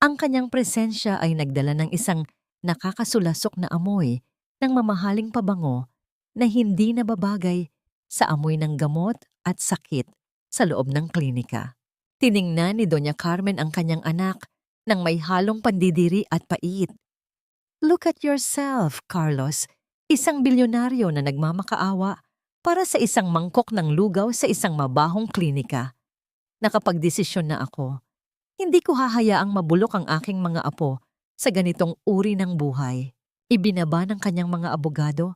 Ang kanyang presensya ay nagdala ng isang nakakasulasok na amoy ng mamahaling pabango na hindi nababagay sa amoy ng gamot at sakit sa loob ng klinika. Tiningnan ni Doña Carmen ang kanyang anak nang may halong pandidiri at pait. Look at yourself, Carlos. Isang bilyonaryo na nagmamakaawa para sa isang mangkok ng lugaw sa isang mabahong klinika. Nakapagdesisyon na ako. Hindi ko hahayaang mabulok ang aking mga apo sa ganitong uri ng buhay. Ibinaba ng kanyang mga abogado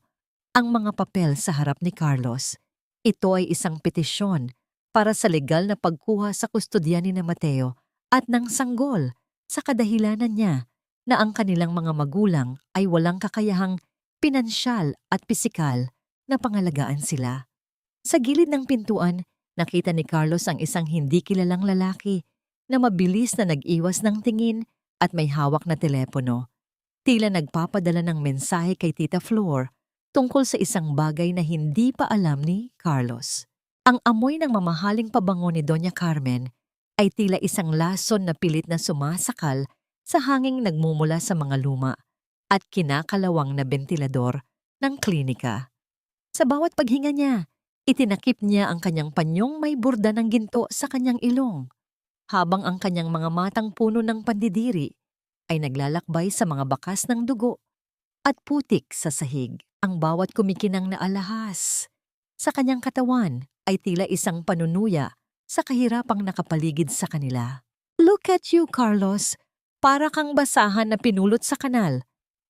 ang mga papel sa harap ni Carlos. Ito ay isang petisyon para sa legal na pagkuha sa kustodya ni Mateo at ng sanggol sa kadahilanan niya na ang kanilang mga magulang ay walang kakayahang pinansyal at pisikal na pangalagaan sila. Sa gilid ng pintuan, nakita ni Carlos ang isang hindi kilalang lalaki na mabilis na nag-iwas ng tingin at may hawak na telepono. Tila nagpapadala ng mensahe kay Tita Flor tungkol sa isang bagay na hindi pa alam ni Carlos. Ang amoy ng mamahaling pabango ni Doña Carmen ay tila isang lason na pilit na sumasakal sa hanging nagmumula sa mga luma at kinakalawang na bentilador ng klinika. Sa bawat paghinga niya, itinakip niya ang kanyang panyong may burda ng ginto sa kanyang ilong, habang ang kanyang mga matang puno ng pandidiri ay naglalakbay sa mga bakas ng dugo at putik sa sahig. Ang bawat kumikinang na alahas sa kanyang katawan ay tila isang panunuya sa kahirapang nakapaligid sa kanila. "Look at you, Carlos! Para kang basahan na pinulot sa kanal."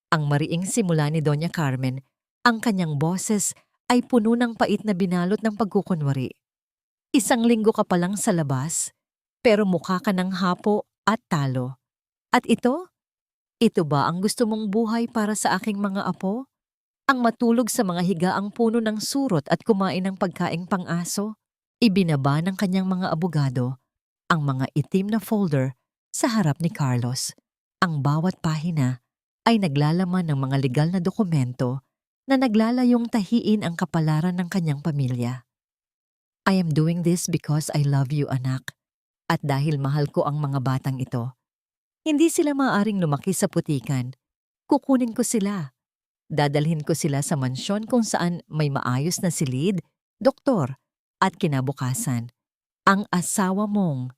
Ang mariing simula ni Doña Carmen, ang kanyang boses ay puno ng pait na binalot ng pagkukunwari. "Isang linggo ka pa lang sa labas, pero mukha ka ng hapo at talo. At ito? Ito ba ang gusto mong buhay para sa aking mga apo? Ang matulog sa mga higaang puno ng surot at kumain ng pagkaing pang-aso?" Ibinaba ng kanyang mga abogado ang mga itim na folder sa harap ni Carlos. Ang bawat pahina ay naglalaman ng mga legal na dokumento na naglalayong tahiin ang kapalaran ng kanyang pamilya. "I am doing this because I love you, anak. At dahil mahal ko ang mga batang ito. Hindi sila maaaring lumaki sa putikan. Kukunin ko sila. Dadalhin ko sila sa mansyon kung saan may maayos na silid, doktor, at kinabukasan. Ang asawa mong,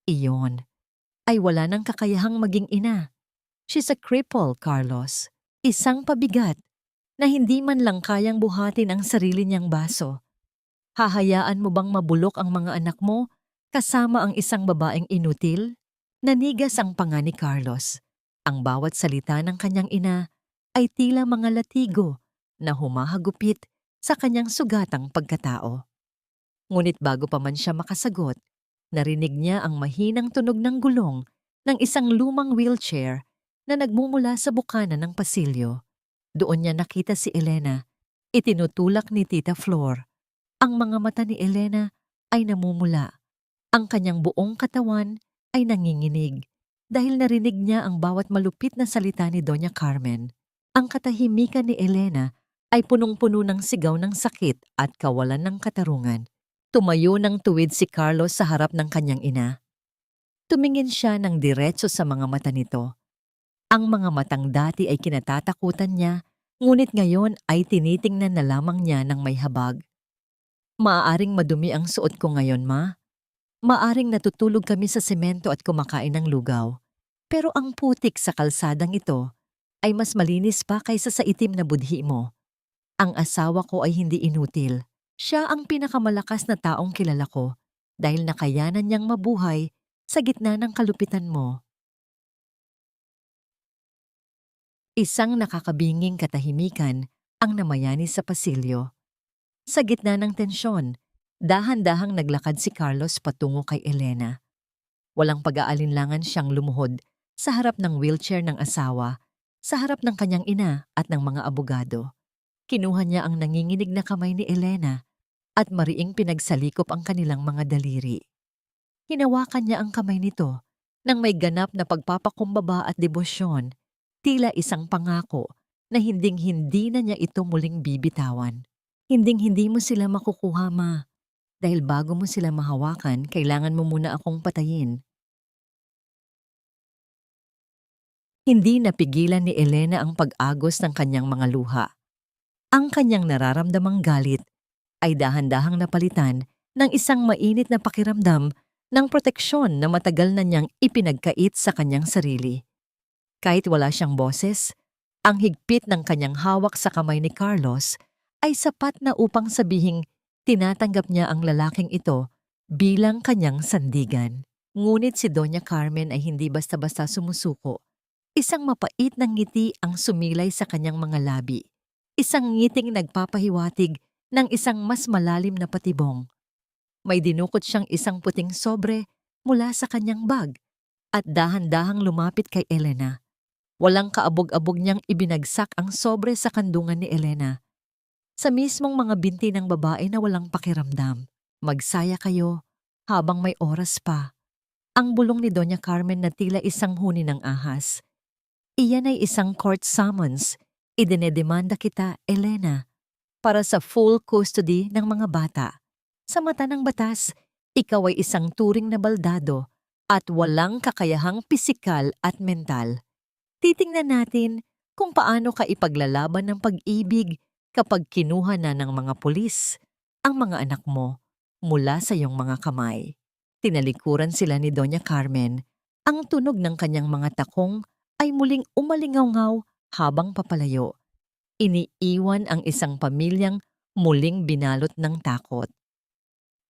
iyon, ay wala ng kakayahang maging ina. She's a cripple, Carlos. Isang pabigat na hindi man lang kayang buhatin ang sarili niyang baso. Hahayaan mo bang mabulok ang mga anak mo kasama ang isang babaeng inutil?" Nanigas ang panga ni Carlos. Ang bawat salita ng kanyang ina ay tila mga latigo na humahagupit sa kanyang sugatang pagkatao. Ngunit bago pa man siya makasagot, narinig niya ang mahinang tunog ng gulong ng isang lumang wheelchair na nagmumula sa bukana ng pasilyo. Doon niya nakita si Elena. Itinutulak ni Tita Flor. Ang mga mata ni Elena ay namumula. Ang kanyang buong katawan ay nanginginig dahil narinig niya ang bawat malupit na salita ni Doña Carmen. Ang katahimikan ni Elena ay punong-puno ng sigaw ng sakit at kawalan ng katarungan. Tumayo ng tuwid si Carlos sa harap ng kanyang ina. Tumingin siya ng diretso sa mga mata nito. Ang mga matang dati ay kinatatakutan niya, ngunit ngayon ay tinitingnan na lamang niya ng may habag. "Maaaring madumi ang suot ko ngayon, ma. Maaring natutulog kami sa semento at kumakain ng lugaw. Pero ang putik sa kalsadang ito ay mas malinis pa kaysa sa itim na budhi mo. Ang asawa ko ay hindi inutil. Siya ang pinakamalakas na taong kilala ko dahil nakayanan niyang mabuhay sa gitna ng kalupitan mo." Isang nakakabinging katahimikan ang namayani sa pasilyo. Sa gitna ng tensyon, dahan-dahang naglakad si Carlos patungo kay Elena. Walang pag-aalinlangan siyang lumuhod sa harap ng wheelchair ng asawa, sa harap ng kanyang ina at ng mga abogado. Kinuha niya ang nanginginig na kamay ni Elena at mariing pinagsalikop ang kanilang mga daliri. Hinawakan niya ang kamay nito nang may ganap na pagpapakumbaba at debosyon, tila isang pangako na hinding-hindi na niya ito muling bibitawan. "Hinding-hindi mo sila makukuha, ma. Dahil bago mo sila mahawakan, kailangan mo muna akong patayin." Hindi napigilan ni Elena ang pag-agos ng kanyang mga luha. Ang kanyang nararamdamang galit ay dahan-dahang napalitan ng isang mainit na pakiramdam ng proteksyon na matagal na niyang ipinagkait sa kanyang sarili. Kahit wala siyang boses, ang higpit ng kanyang hawak sa kamay ni Carlos ay sapat na upang sabihing tinatanggap niya ang lalaking ito bilang kanyang sandigan. Ngunit si Doña Carmen ay hindi basta-basta sumusuko. Isang mapait na ngiti ang sumilay sa kanyang mga labi. Isang ngiting nagpapahiwatig ng isang mas malalim na patibong. May dinukot siyang isang puting sobre mula sa kanyang bag at dahan-dahang lumapit kay Elena. Walang kaabog-abog niyang ibinagsak ang sobre sa kandungan ni Elena. Sa mismong mga binti ng babae na walang pakiramdam. "Magsaya kayo habang may oras pa. Ang bulong ni Doña Carmen na tila isang huni ng ahas. Iyan ay isang court summons. Idinedemanda kita, Elena, para sa full custody ng mga bata. Sa mata ng batas, ikaw ay isang turing na baldado at walang kakayahang pisikal at mental. Titingnan natin kung paano ka ipaglalaban ng pag-ibig kapag kinuha na ng mga pulis ang mga anak mo mula sa iyong mga kamay. Tinalikuran sila ni Doña Carmen. Ang tunog ng kanyang mga takong ay muling umalingaw-ngaw habang papalayo. Iniiwan ang isang pamilyang muling binalot ng takot.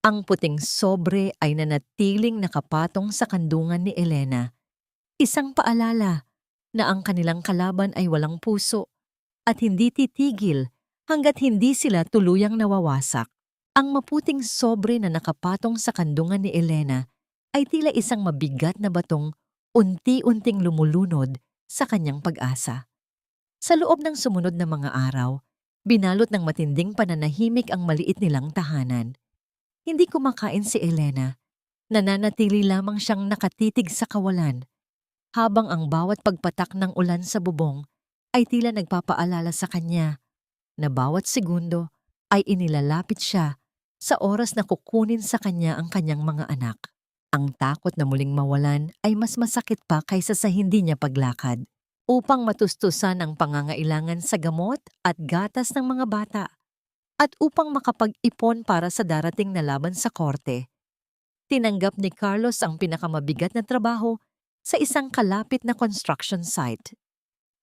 Ang puting sobre ay nanatiling nakapatong sa kandungan ni Elena. Isang paalala na ang kanilang kalaban ay walang puso at hindi titigil hanggat hindi sila tuluyang nawawasak. Ang maputing sobre na nakapatong sa kandungan ni Elena ay tila isang mabigat na batong unti-unting lumulunod sa kanyang pag-asa. Sa loob ng sumunod na mga araw, binalot ng matinding pananahimik ang maliit nilang tahanan. Hindi kumakain si Elena. Nananatili lamang siyang nakatitig sa kawalan, habang ang bawat pagpatak ng ulan sa bubong ay tila nagpapaalala sa kanya na bawat segundo ay inilalapit siya sa oras na kukunin sa kanya ang kanyang mga anak. Ang takot na muling mawalan ay mas masakit pa kaysa sa hindi niya paglakad. Upang matustusan ang pangangailangan sa gamot at gatas ng mga bata at upang makapag-ipon para sa darating na laban sa korte. Tinanggap ni Carlos ang pinakamabigat na trabaho sa isang kalapit na construction site.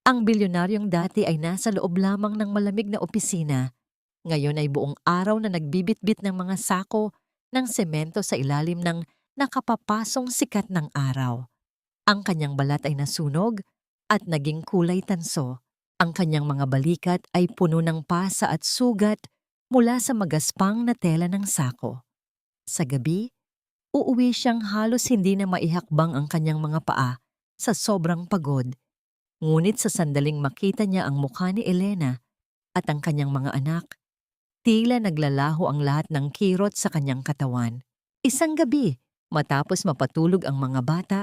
Ang bilyonaryong dati ay nasa loob lamang ng malamig na opisina. Ngayon ay buong araw na nagbibitbit ng mga sako ng semento sa ilalim ng nakapapasong sikat ng araw. Ang kanyang balat ay nasunog at naging kulay tanso. Ang kanyang mga balikat ay puno ng pasa at sugat mula sa magaspang na tela ng sako. Sa gabi, uuwi siyang halos hindi na maihakbang ang kanyang mga paa sa sobrang pagod. Ngunit sa sandaling makita niya ang mukha ni Elena at ang kanyang mga anak, tila naglalaho ang lahat ng kirot sa kanyang katawan. Isang gabi, matapos mapatulog ang mga bata,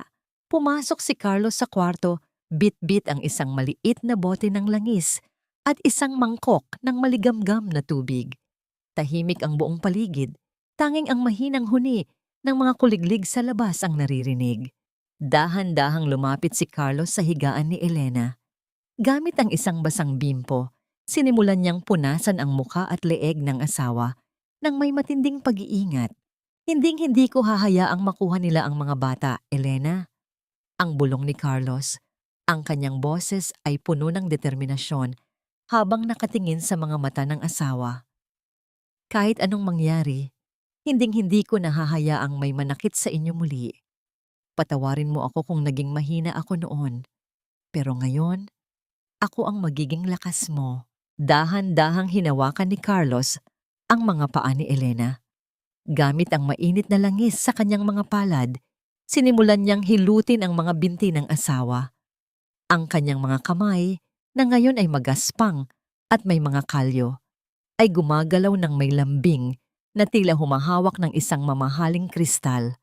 pumasok si Carlos sa kwarto. Bit-bit ang isang maliit na bote ng langis at isang mangkok ng maligamgam na tubig. Tahimik ang buong paligid, tanging ang mahinang huni ng mga kuliglig sa labas ang naririnig. Dahan-dahang lumapit si Carlos sa higaan ni Elena. Gamit ang isang basang bimpo, sinimulan niyang punasan ang muka at leeg ng asawa nang may matinding pag-iingat. Hinding-hindi ko hahayaang makuha nila ang mga bata, Elena. Ang bulong ni Carlos. Ang kanyang boses ay puno ng determinasyon habang nakatingin sa mga mata ng asawa. Kahit anong mangyari, hinding-hindi ko nahahayaang may manakit sa inyo muli. Patawarin mo ako kung naging mahina ako noon. Pero ngayon, ako ang magiging lakas mo. Dahan-dahang hinawakan ni Carlos ang mga paa ni Elena. Gamit ang mainit na langis sa kanyang mga palad, sinimulan niyang hilutin ang mga binti ng asawa. Ang kanyang mga kamay, na ngayon ay magaspang at may mga kalyo, ay gumagalaw ng may lambing na tila humahawak ng isang mamahaling kristal.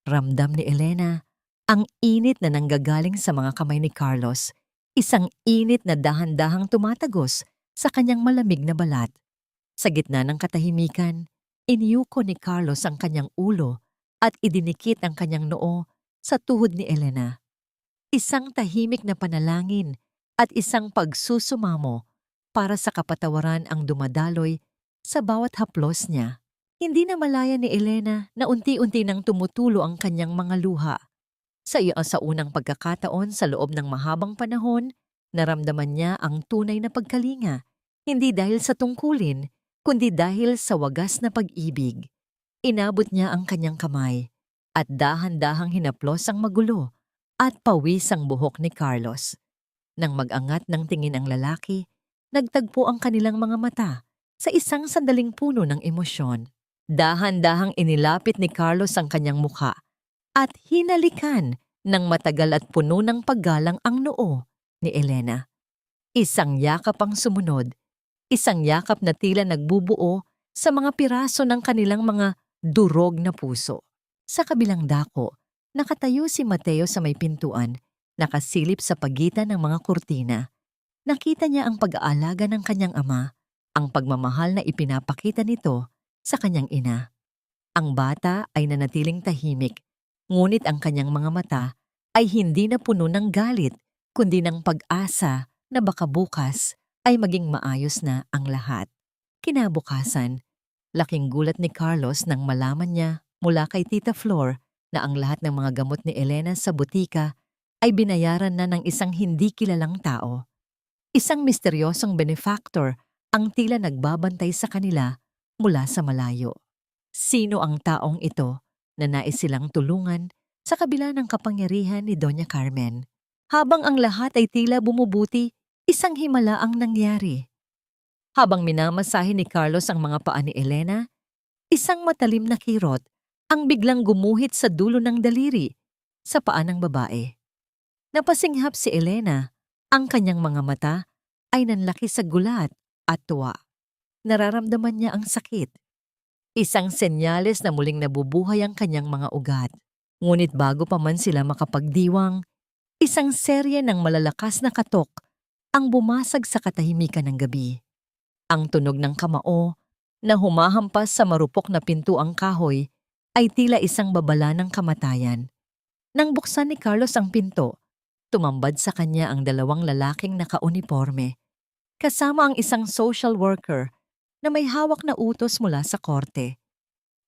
Ramdam ni Elena ang init na nanggagaling sa mga kamay ni Carlos, isang init na dahan-dahang tumatagos sa kanyang malamig na balat. Sa gitna ng katahimikan, iniyuko ni Carlos ang kanyang ulo at idinikit ang kanyang noo sa tuhod ni Elena. Isang tahimik na panalangin at isang pagsusumamo para sa kapatawaran ang dumadaloy sa bawat haplos niya. Hindi na malaya ni Elena na unti-unti nang tumutulo ang kanyang mga luha. Sa unang pagkakataon sa loob ng mahabang panahon, naramdaman niya ang tunay na pagkalinga, hindi dahil sa tungkulin, kundi dahil sa wagas na pag-ibig. Inabot niya ang kanyang kamay at dahan-dahang hinaplos ang magulo at pawis ang buhok ni Carlos. Nang mag-angat ng tingin ang lalaki, nagtagpo ang kanilang mga mata sa isang sandaling puno ng emosyon. Dahan-dahang inilapit ni Carlos ang kanyang mukha at hinalikan ng matagal at puno ng paggalang ang noo ni Elena. Isang yakap ang sumunod, isang yakap na tila nagbubuo sa mga piraso ng kanilang mga durog na puso. Sa kabilang dako, Nakatayo si Mateo sa may pintuan, nakasilip sa pagitan ng mga kurtina. Nakita niya ang pag-aalaga ng kanyang ama, ang pagmamahal na ipinapakita nito sa kanyang ina. Ang bata ay nanatiling tahimik, ngunit ang kanyang mga mata ay hindi na puno ng galit, kundi ng pag-asa na baka bukas ay maging maayos na ang lahat. Kinabukasan, laking gulat ni Carlos nang malaman niya mula kay Tita Flor na ang lahat ng mga gamot ni Elena sa butika ay binayaran na ng isang hindi kilalang tao. Isang misteryosong benefactor ang tila nagbabantay sa kanila mula sa malayo. Sino ang taong ito na nais silang tulungan sa kabila ng kapangyarihan ni Doña Carmen? Habang ang lahat ay tila bumubuti, isang himala ang nangyari. Habang minamasahe ni Carlos ang mga paa ni Elena, isang matalim na kirot ang biglang gumuhit sa dulo ng daliri sa paa ng babae. Napasinghap si Elena, ang kanyang mga mata ay nanlaki sa gulat at tuwa. Nararamdaman niya ang sakit. Isang senyales na muling nabubuhay ang kanyang mga ugat. Ngunit bago pa man sila makapagdiwang, isang serye ng malalakas na katok ang bumasag sa katahimikan ng gabi. Ang tunog ng kamao na humahampas sa marupok na pintuang kahoy ay tila isang babala ng kamatayan. Nang buksan ni Carlos ang pinto, tumambad sa kanya ang dalawang lalaking nakauniporme, kasama ang isang social worker na may hawak na utos mula sa korte.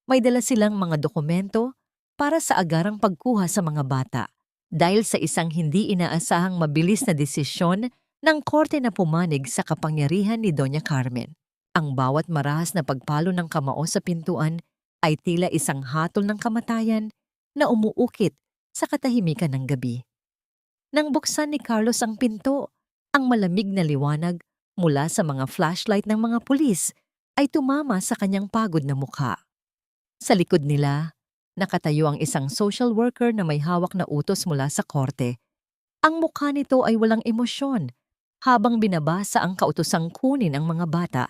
May dala silang mga dokumento para sa agarang pagkuha sa mga bata dahil sa isang hindi inaasahang mabilis na desisyon ng korte na pumanig sa kapangyarihan ni Doña Carmen. Ang bawat marahas na pagpalo ng kamao sa pintuan ay tila isang hatol ng kamatayan na umuukit sa katahimikan ng gabi. Nang buksan ni Carlos ang pinto, ang malamig na liwanag mula sa mga flashlight ng mga pulis ay tumama sa kanyang pagod na mukha. Sa likod nila, nakatayo ang isang social worker na may hawak na utos mula sa korte. Ang mukha nito ay walang emosyon habang binabasa ang kautosang kunin ang mga bata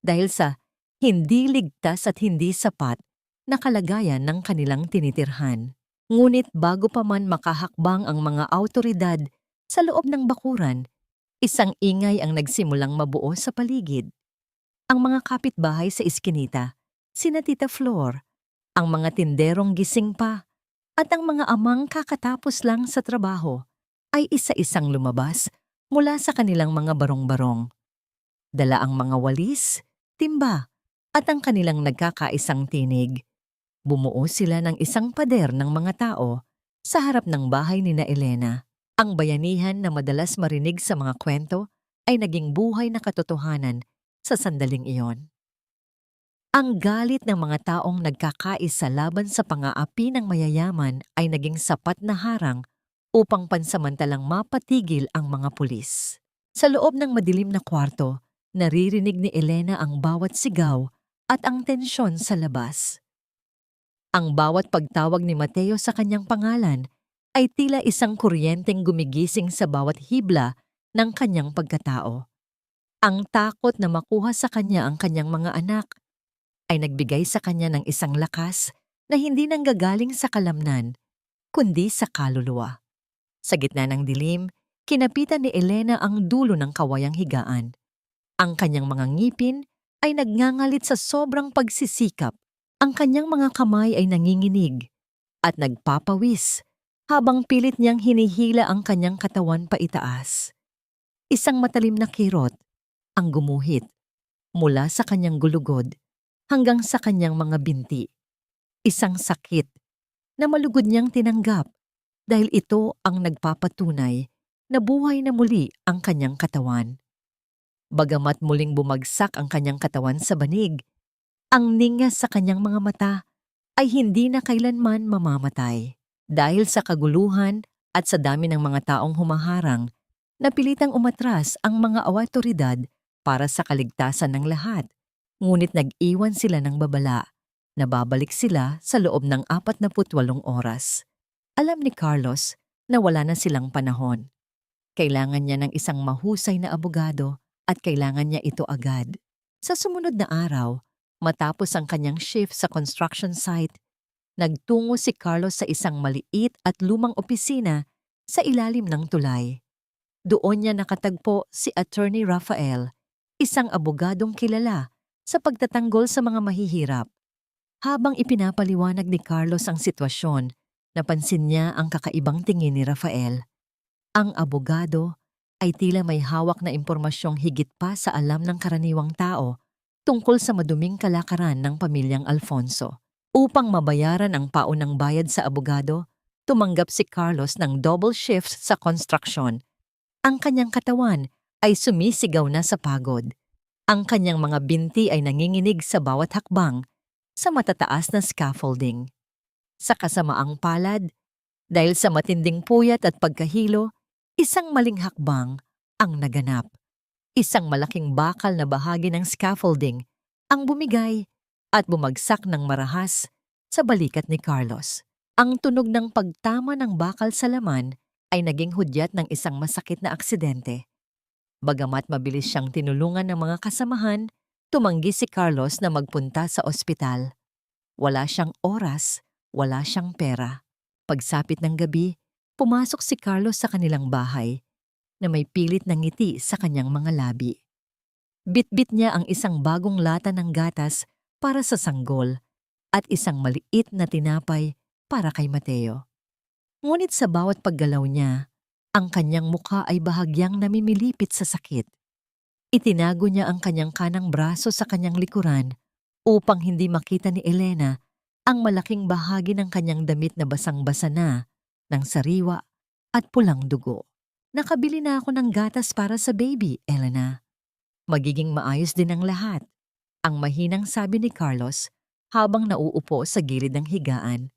dahil sa hindi ligtas at hindi sapat na kalagayan ng kanilang tinitirhan. Ngunit bago pa man makahakbang ang mga awtoridad sa loob ng bakuran, isang ingay ang nagsimulang mabuo sa paligid. Ang mga kapitbahay sa iskinita, sina Tita Flor, ang mga tinderong gising pa, at ang mga amang kakatapos lang sa trabaho ay isa-isang lumabas mula sa kanilang mga barong-barong. Dala ang mga walis, timba, at ang kanilang nagkakaisang tinig. Bumuo sila ng isang pader ng mga tao sa harap ng bahay ni na Elena. Ang bayanihan na madalas marinig sa mga kwento ay naging buhay na katotohanan sa sandaling iyon. Ang galit ng mga taong nagkakaisa laban sa pang-aapi ng mayayaman ay naging sapat na harang upang pansamantalang mapatigil ang mga pulis. Sa loob ng madilim na kwarto, naririnig ni Elena ang bawat sigaw at ang tensyon sa labas. Ang bawat pagtawag ni Mateo sa kanyang pangalan ay tila isang kuryenteng gumigising sa bawat hibla ng kanyang pagkatao. Ang takot na makuha sa kanya ang kanyang mga anak ay nagbigay sa kanya ng isang lakas na hindi nanggagaling sa kalamnan, kundi sa kaluluwa. Sa gitna ng dilim, kinapitan ni Elena ang dulo ng kawayang higaan. Ang kanyang mga ngipin ay nagngangalit sa sobrang pagsisikap. Ang kanyang mga kamay ay nanginginig at nagpapawis habang pilit niyang hinihila ang kanyang katawan paitaas. Isang matalim na kirot ang gumuhit mula sa kanyang gulugod hanggang sa kanyang mga binti. Isang sakit na malugod niyang tinanggap dahil ito ang nagpapatunay na buhay na muli ang kanyang katawan. Bagamat muling bumagsak ang kanyang katawan sa banig, ang ningas sa kanyang mga mata ay hindi na kailanman mamamatay. Dahil sa kaguluhan at sa dami ng mga taong humaharang, napilitang umatras ang mga awtoridad para sa kaligtasan ng lahat. Ngunit nag-iwan sila ng babala na babalik sila sa loob ng 48 oras. Alam ni Carlos na wala na silang panahon. Kailangan niya ng isang mahusay na abogado at kailangan niya ito agad. Sa sumunod na araw, matapos ang kanyang shift sa construction site, Nagtungo si Carlos sa isang maliit at lumang opisina sa ilalim ng tulay. Doon niya nakatagpo si Attorney Rafael, isang abogadong kilala sa pagtatanggol sa mga mahihirap. Habang ipinapaliwanag ni Carlos ang sitwasyon, napansin niya ang kakaibang tingin ni Rafael. Ang abogado ay tila may hawak na impormasyong higit pa sa alam ng karaniwang tao tungkol sa maduming kalakaran ng pamilyang Alfonso. Upang mabayaran ang paunang bayad sa abogado, tumanggap si Carlos ng double shifts sa construction. Ang kanyang katawan ay sumisigaw na sa pagod. Ang kanyang mga binti ay nanginginig sa bawat hakbang sa matataas na scaffolding. Sa kasamaang palad, dahil sa matinding puyat at pagkahilo, isang maling hakbang ang naganap. Isang malaking bakal na bahagi ng scaffolding ang bumigay at bumagsak ng marahas sa balikat ni Carlos. Ang tunog ng pagtama ng bakal sa laman ay naging hudyat ng isang masakit na aksidente. Bagamat mabilis siyang tinulungan ng mga kasamahan, tumanggi si Carlos na magpunta sa ospital. Wala siyang oras, wala siyang pera. Pagsapit ng gabi, pumasok si Carlos sa kanilang bahay na may pilit na ngiti sa kanyang mga labi. Bitbit niya ang isang bagong lata ng gatas para sa sanggol at isang maliit na tinapay para kay Mateo. Ngunit sa bawat paggalaw niya, ang kanyang mukha ay bahagyang namimilipit sa sakit. Itinago niya ang kanyang kanang braso sa kanyang likuran upang hindi makita ni Elena ang malaking bahagi ng kanyang damit na basang-basa na ng sariwa at pulang dugo. Nakabili na ako ng gatas para sa baby, Elena. Magiging maayos din ang lahat, ang mahinang sabi ni Carlos habang nauupo sa gilid ng higaan.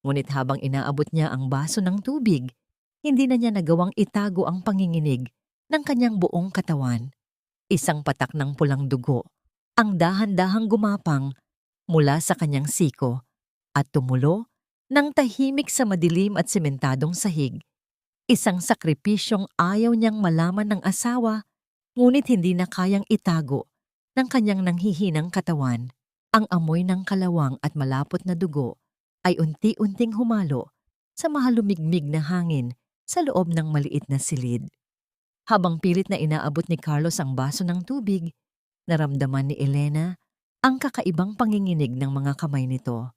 Ngunit habang inaabot niya ang baso ng tubig, hindi na niya nagawang itago ang panginginig ng kanyang buong katawan. Isang patak ng pulang dugo ang dahan-dahang gumapang mula sa kanyang siko at tumulo ng tahimik sa madilim at sementadong sahig. Isang sakripisyong ayaw niyang malaman ng asawa, ngunit hindi na kayang itago ng kanyang nanghihinang katawan. Ang amoy ng kalawang at malapot na dugo ay unti-unting humalo sa mahalumigmig na hangin sa loob ng maliit na silid. Habang pilit na inaabot ni Carlos ang baso ng tubig, naramdaman ni Elena ang kakaibang panginginig ng mga kamay nito.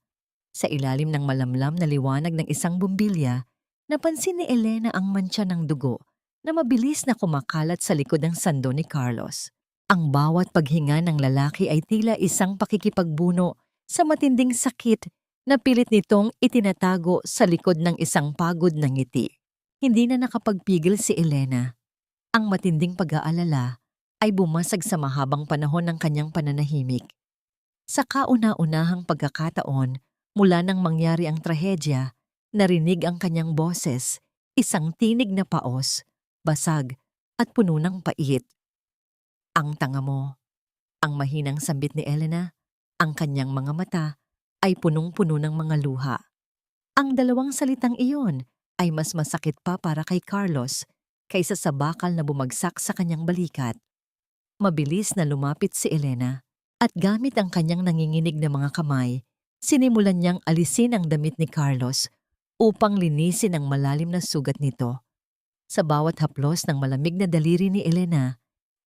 Sa ilalim ng malamlam na liwanag ng isang bumbilya, napansin ni Elena ang mantsa ng dugo na mabilis na kumakalat sa likod ng sando ni Carlos. Ang bawat paghinga ng lalaki ay tila isang pakikipagbuno sa matinding sakit na pilit nitong itinatago sa likod ng isang pagod na ngiti. Hindi na nakapagpigil si Elena. Ang matinding pag-aalala ay bumasag sa mahabang panahon ng kanyang pananahimik. Sa kauna-unahang pagkakataon, mula nang mangyari ang trahedya, narinig ang kanyang boses, isang tinig na paos, basag at puno ng pait. Ang tanga mo. Ang mahinang sambit ni Elena, ang kanyang mga mata ay punong-puno ng mga luha. Ang dalawang salitang iyon ay mas masakit pa para kay Carlos kaysa sa bakal na bumagsak sa kanyang balikat. Mabilis na lumapit si Elena at gamit ang kanyang nanginginig na mga kamay, sinimulan niyang alisin ang damit ni Carlos upang linisin ang malalim na sugat nito. Sa bawat haplos ng malamig na daliri ni Elena,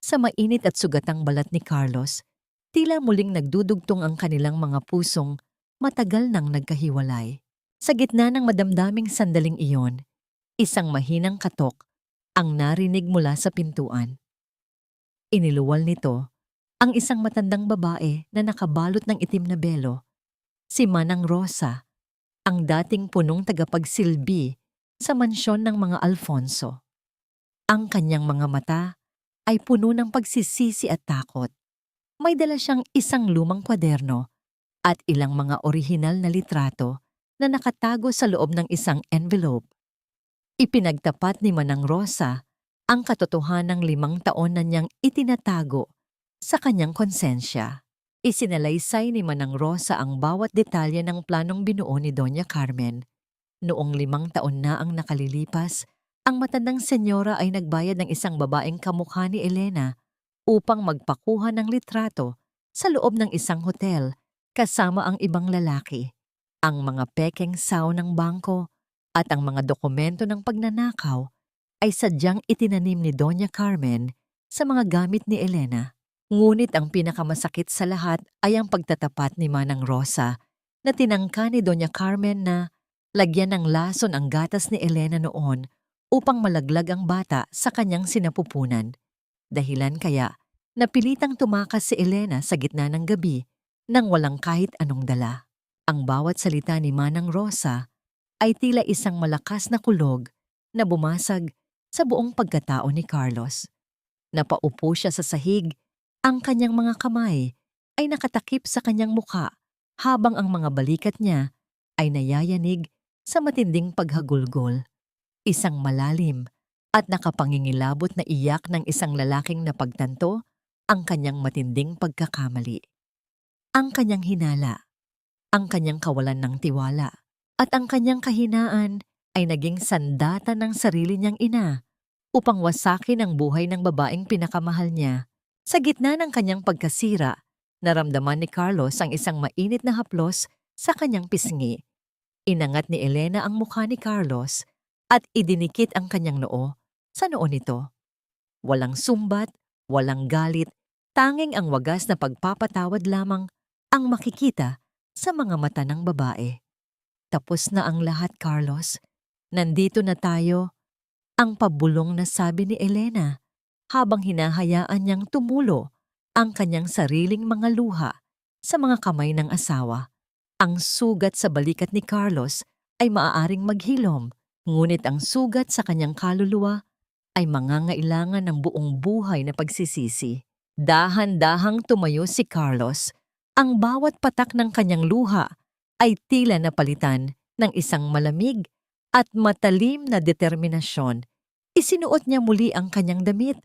sa mainit at sugatang balat ni Carlos, tila muling nagdudugtong ang kanilang mga pusong matagal nang nagkahiwalay. Sa gitna ng madamdaming sandaling iyon, isang mahinang katok ang narinig mula sa pintuan. Iniluwal nito ang isang matandang babae na nakabalot ng itim na belo, si Manang Rosa, ang dating punong tagapagsilbi sa mansyon ng mga Alfonso. Ang kanyang mga mata ay puno ng pagsisisi at takot. May dala siyang isang lumang kwaderno at ilang mga orihinal na litrato na nakatago sa loob ng isang envelope. Ipinagtapat ni Manang Rosa ang katotohanang 5 taon na niyang itinatago sa kanyang konsensya. Isinalaysay ni Manang Rosa ang bawat detalye ng planong binuo ni Doña Carmen. Noong 5 taon na ang nakalilipas, ang matandang senyora ay nagbayad ng isang babaeng kamukha ni Elena upang magpakuha ng litrato sa loob ng isang hotel kasama ang ibang lalaki. Ang mga pekeng saw ng bangko at ang mga dokumento ng pagnanakaw ay sadyang itinanim ni Doña Carmen sa mga gamit ni Elena. Ngunit ang pinakamasakit sa lahat ay ang pagtatapat ni Manang Rosa na tinangka ni Doña Carmen na lagyan ng lason ang gatas ni Elena noon upang malaglag ang bata sa kanyang sinapupunan. Dahilan kaya napilitang tumakas si Elena sa gitna ng gabi nang walang kahit anong dala. Ang bawat salita ni Manang Rosa ay tila isang malakas na kulog na bumasag sa buong pagkatao ni Carlos. Napaupo siya sa sahig, ang kanyang mga kamay ay nakatakip sa kanyang muka habang ang mga balikat niya ay nayayanig sa matinding paghagulgol. Isang malalim at nakapangingilabot na iyak ng isang lalaking napagtanto ang kanyang matinding pagkakamali. Ang kanyang hinala, ang kanyang kawalan ng tiwala, at ang kanyang kahinaan ay naging sandata ng sarili niyang ina upang wasakin ang buhay ng babaeng pinakamahal niya. Sa gitna ng kanyang pagkasira, naramdaman ni Carlos ang isang mainit na haplos sa kanyang pisngi. Inangat ni Elena ang mukha ni Carlos at idinikit ang kanyang noo sa noo nito. Walang sumbat, walang galit, tanging ang wagas na pagpapatawad lamang ang makikita sa mga mata ng babae. Tapos na ang lahat, Carlos. Nandito na tayo. Ang pabulong na sabi ni Elena habang hinahayaan niyang tumulo ang kanyang sariling mga luha sa mga kamay ng asawa. Ang sugat sa balikat ni Carlos ay maaaring maghilom, ngunit ang sugat sa kanyang kaluluwa ay mangangailangan ng buong buhay na pagsisisi. Dahan-dahang tumayo si Carlos. Ang bawat patak ng kanyang luha ay tila napalitan ng isang malamig at matalim na determinasyon. Isinuot niya muli ang kanyang damit.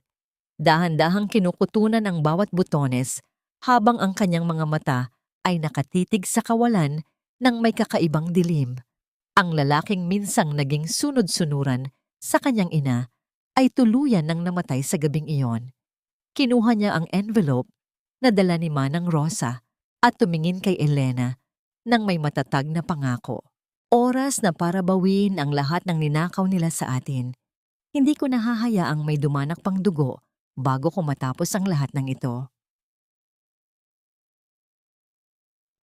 Dahan-dahang kinukutunan ang bawat butones habang ang kanyang mga mata ay nakatitig sa kawalan ng may kakaibang dilim. Ang lalaking minsang naging sunod-sunuran sa kanyang ina ay tuluyan ng namatay sa gabing iyon. Kinuha niya ang envelope na dala ni Manang Rosa at tumingin kay Elena nang may matatag na pangako. Oras na para bawiin ang lahat ng ninakaw nila sa atin. Hindi ko nahahayaang may dumanak pang dugo bago ko matapos ang lahat ng ito.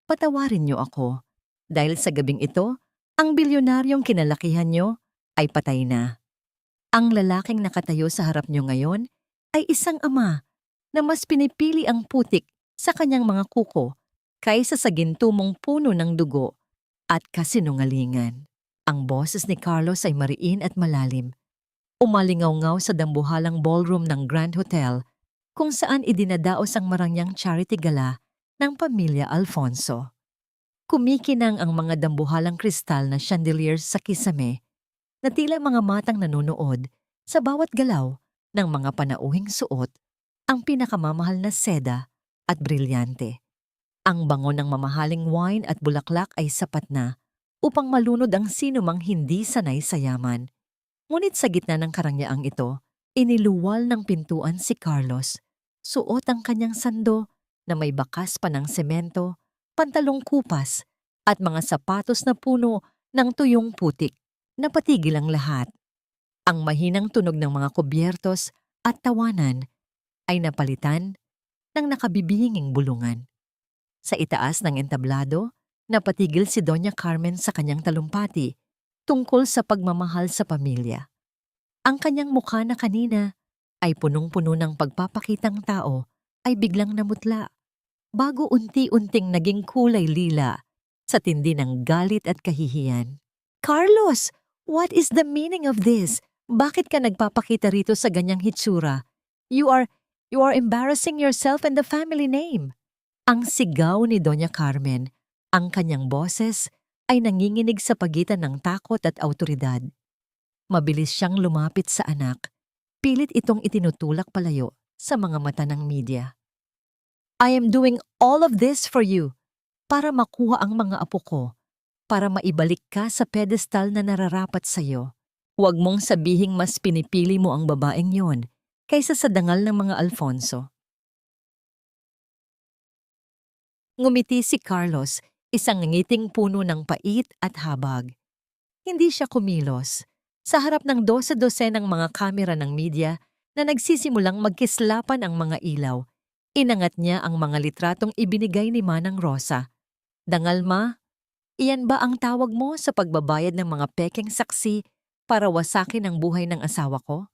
Patawarin niyo ako dahil sa gabing ito, ang bilyonaryong kinalakihan niyo ay patay na. Ang lalaking nakatayo sa harap niyo ngayon ay isang ama na mas pinipili ang putik sa kanyang mga kuko kaysa sa gintumong puno ng dugo at kasinungalingan. Ang boses ni Carlos ay mariin at malalim. Umalingaw-ngaw sa dambuhalang ballroom ng Grand Hotel kung saan idinadaos ang marangyang charity gala ng pamilya Alfonso. Kumikinang ang mga dambuhalang kristal na chandeliers sa kisame na tila mga matang nanonood sa bawat galaw ng mga panauhing suot, ang pinakamamahal na seda at brilyante. Ang bango ng mamahaling wine at bulaklak ay sapat na upang malunod ang sinumang hindi sanay sa yaman. Ngunit sa gitna ng karangyaang ito, iniluwal ng pintuan si Carlos. Suot ang kanyang sando na may bakas pa ng semento, pantalong kupas at mga sapatos na puno ng tuyong putik. Napatigil ang lahat. Ang mahinang tunog ng mga kubyertos at tawanan ay napalitan ng nakabibinging bulungan. Sa itaas ng entablado, napatigil si Doña Carmen sa kanyang talumpati tungkol sa pagmamahal sa pamilya. Ang kanyang mukha na kanina ay punong-puno ng pagpapakitang tao ay biglang namutla, bago unti-unting naging kulay lila sa tindi ng galit at kahihiyan. Carlos! What is the meaning of this? Bakit ka nagpapakita rito sa ganyang hitsura? You are embarrassing yourself and the family name. Ang sigaw ni Doña Carmen, ang kanyang boses ay nanginginig sa pagitan ng takot at awtoridad. Mabilis siyang lumapit sa anak. Pilit itong itinutulak palayo sa mga mata ng media. I am doing all of this for you para makuha ang mga apo ko, para maibalik ka sa pedestal na nararapat sa'yo. Huwag mong sabihing mas pinipili mo ang babaeng yon kaysa sa dangal ng mga Alfonso. Ngumiti si Carlos, isang ngiting puno ng pait at habag. Hindi siya kumilos. Sa harap ng 12 ng mga kamera ng media na nagsisimulang magkislapan ang mga ilaw, inangat niya ang mga litratong ibinigay ni Manang Rosa. Dangal ma, iyan ba ang tawag mo sa pagbabayad ng mga pekeng saksi para wasakin ang buhay ng asawa ko?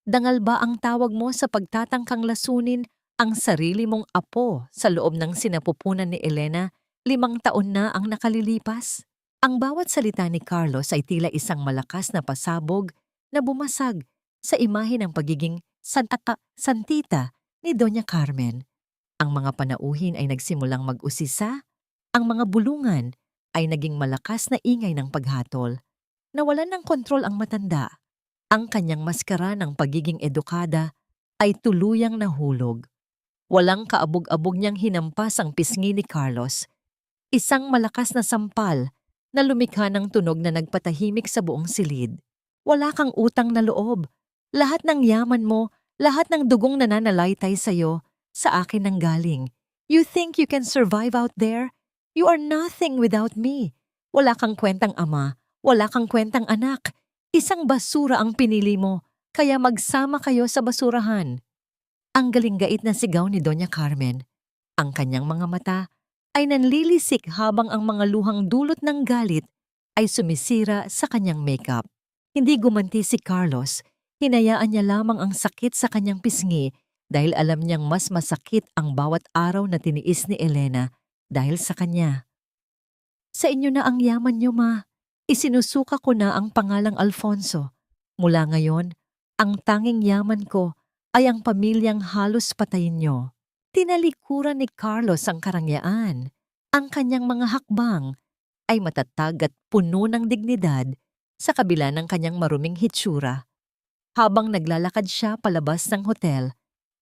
Dangal ba ang tawag mo sa pagtatangkang lasunin ang sarili mong apo sa loob ng sinapupunan ni Elena 5 taon na ang nakalilipas? Ang bawat salita ni Carlos ay tila isang malakas na pasabog na bumasag sa imahe ng pagiging santita ni Doña Carmen. Ang mga panauhin ay nagsimulang mag-usisa, ang mga bulungan ay naging malakas na ingay ng paghatol. Nawalan ng kontrol ang matanda. Ang kanyang maskara ng pagiging edukada ay tuluyang nahulog. Walang kaabog-abog niyang hinampas ang pisngi ni Carlos. Isang malakas na sampal na lumikha ng tunog na nagpatahimik sa buong silid. Wala kang utang na loob. Lahat ng yaman mo, lahat ng dugong nananalaytay sa'yo, sa akin nang galing. You think you can survive out there? You are nothing without me. Wala kang kwentang ama, wala kang kwentang anak. Isang basura ang pinili mo, kaya magsama kayo sa basurahan. Ang galing-gait na sigaw ni Doña Carmen. Ang kanyang mga mata ay nanlilisik habang ang mga luhang dulot ng galit ay sumisira sa kanyang makeup. Hindi gumanti si Carlos, hinayaan niya lamang ang sakit sa kanyang pisngi dahil alam niyang mas masakit ang bawat araw na tiniis ni Elena dahil sa kanya. Sa inyo na ang yaman niyo, ma. Isinusuka ko na ang pangalang Alfonso. Mula ngayon, ang tanging yaman ko ay ang pamilyang halos patayin niyo. Tinalikuran ni Carlos ang karangyaan. Ang kanyang mga hakbang ay matatag at puno ng dignidad sa kabila ng kanyang maruming hitsura. Habang naglalakad siya palabas ng hotel,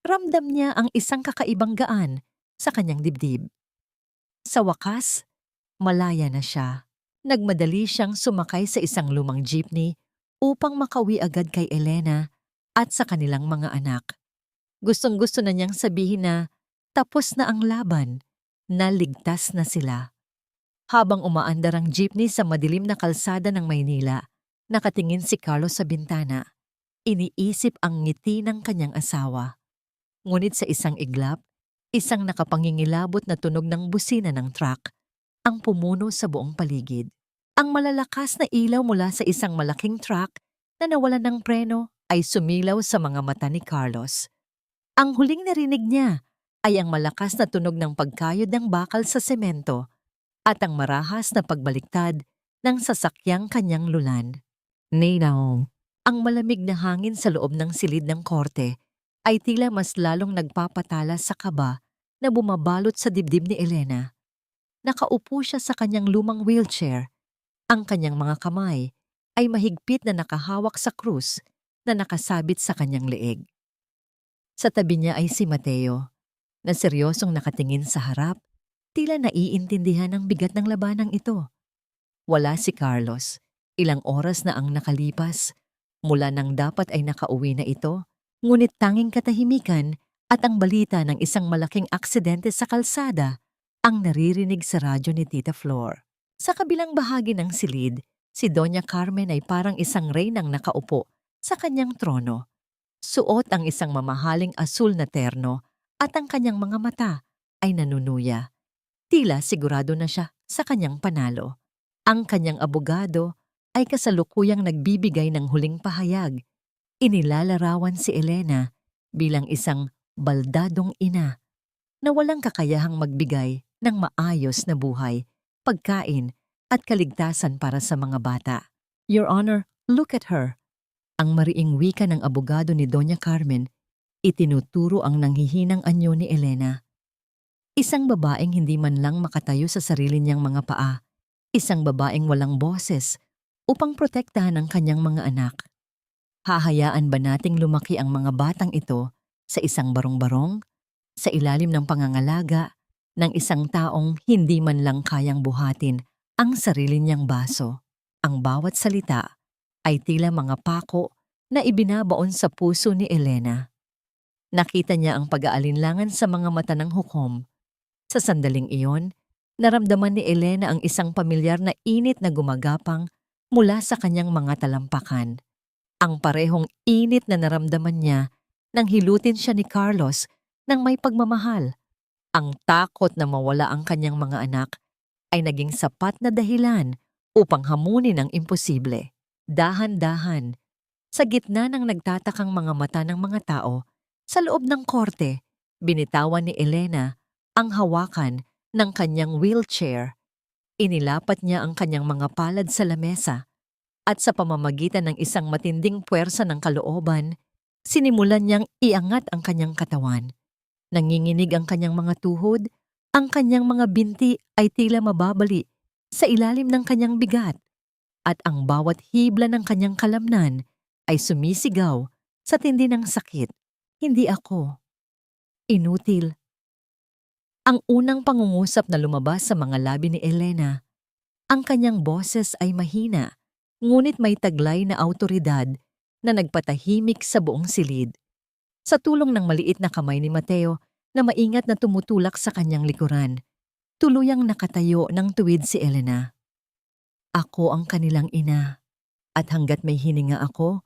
ramdam niya ang isang kakaibang gaan sa kanyang dibdib. Sa wakas, malaya na siya. Nagmadali siyang sumakay sa isang lumang jeepney upang makauwi agad kay Elena at sa kanilang mga anak. Gustong-gusto na niyang sabihin na tapos na ang laban, na ligtas na sila. Habang umaandar ang jeepney sa madilim na kalsada ng Maynila, nakatingin si Carlos sa bintana. Iniisip ang ngiti ng kanyang asawa. Ngunit sa isang iglap, isang nakapangingilabot na tunog ng busina ng truck ang pumuno sa buong paligid. Ang malalakas na ilaw mula sa isang malaking truck na nawalan ng preno ay sumilaw sa mga mata ni Carlos. Ang huling narinig niya ay ang malakas na tunog ng pagkayod ng bakal sa semento at ang marahas na pagbaliktad ng sasakyang kanyang lulan. Ninong, ang malamig na hangin sa loob ng silid ng korte ay tila mas lalong nagpapatala sa kaba na bumabalot sa dibdib ni Elena. Nakaupo siya sa kanyang lumang wheelchair. Ang kanyang mga kamay ay mahigpit na nakahawak sa krus na nakasabit sa kanyang leeg. Sa tabi niya ay si Mateo, na seryosong nakatingin sa harap, tila naiintindihan ang bigat ng labanang ito. Wala si Carlos. Ilang oras na ang nakalipas. Mula nang dapat ay nakauwi na ito, ngunit tanging katahimikan at ang balita ng isang malaking aksidente sa kalsada ang naririnig sa radyo ni Tita Flor. Sa kabilang bahagi ng silid, si Doña Carmen ay parang isang reynang nakaupo sa kanyang trono. Suot ang isang mamahaling asul na terno at ang kanyang mga mata ay nanunuya. Tila sigurado na siya sa kanyang panalo. Ang kanyang abogado ay kasalukuyang nagbibigay ng huling pahayag. Inilalarawan si Elena bilang isang baldadong ina na walang kakayahang magbigay ng maayos na buhay, pagkain at kaligtasan para sa mga bata. Your Honor, look at her. Ang mariing wika ng abogado ni Doña Carmen, itinuturo ang nanghihinang anyo ni Elena. Isang babaeng hindi man lang makatayo sa sarili niyang mga paa. Isang babaeng walang boses upang protektahan ang kanyang mga anak. Hahayaan ba nating lumaki ang mga batang ito sa isang barong-barong, sa ilalim ng pangangalaga ng isang taong hindi man lang kayang buhatin ang sarili niyang baso? Ang bawat salita ay tila mga pako na ibinabaon sa puso ni Elena. Nakita niya ang pag-aalinlangan sa mga mata ng hukom. Sa sandaling iyon, Naramdaman ni Elena ang isang pamilyar na init na gumagapang mula sa kanyang mga talampakan. Ang parehong init na naramdaman niya nang hilutin siya ni Carlos ng may pagmamahal. Ang takot na mawala ang kanyang mga anak ay naging sapat na dahilan upang hamunin ang imposible. Dahan-dahan, sa gitna ng nagtatakang mga mata ng mga tao, sa loob ng korte, binitawan ni Elena ang hawakan ng kanyang wheelchair. Inilapat niya ang kanyang mga palad sa lamesa at sa pamamagitan ng isang matinding puwersa ng kalooban, sinimulan niyang iangat ang kanyang katawan. Nanginginig ang kanyang mga tuhod, ang kanyang mga binti ay tila mababali sa ilalim ng kanyang bigat, at ang bawat hibla ng kanyang kalamnan ay sumisigaw sa tindi ng sakit. Hindi ako. Inutil. Ang unang pangungusap na lumabas sa mga labi ni Elena. Ang kanyang boses ay mahina, ngunit may taglay na awtoridad na nagpatahimik sa buong silid. Sa tulong ng maliit na kamay ni Mateo na maingat na tumutulak sa kanyang likuran, tuluyang nakatayo ng tuwid si Elena. Ako ang kanilang ina, at hanggat may hininga ako,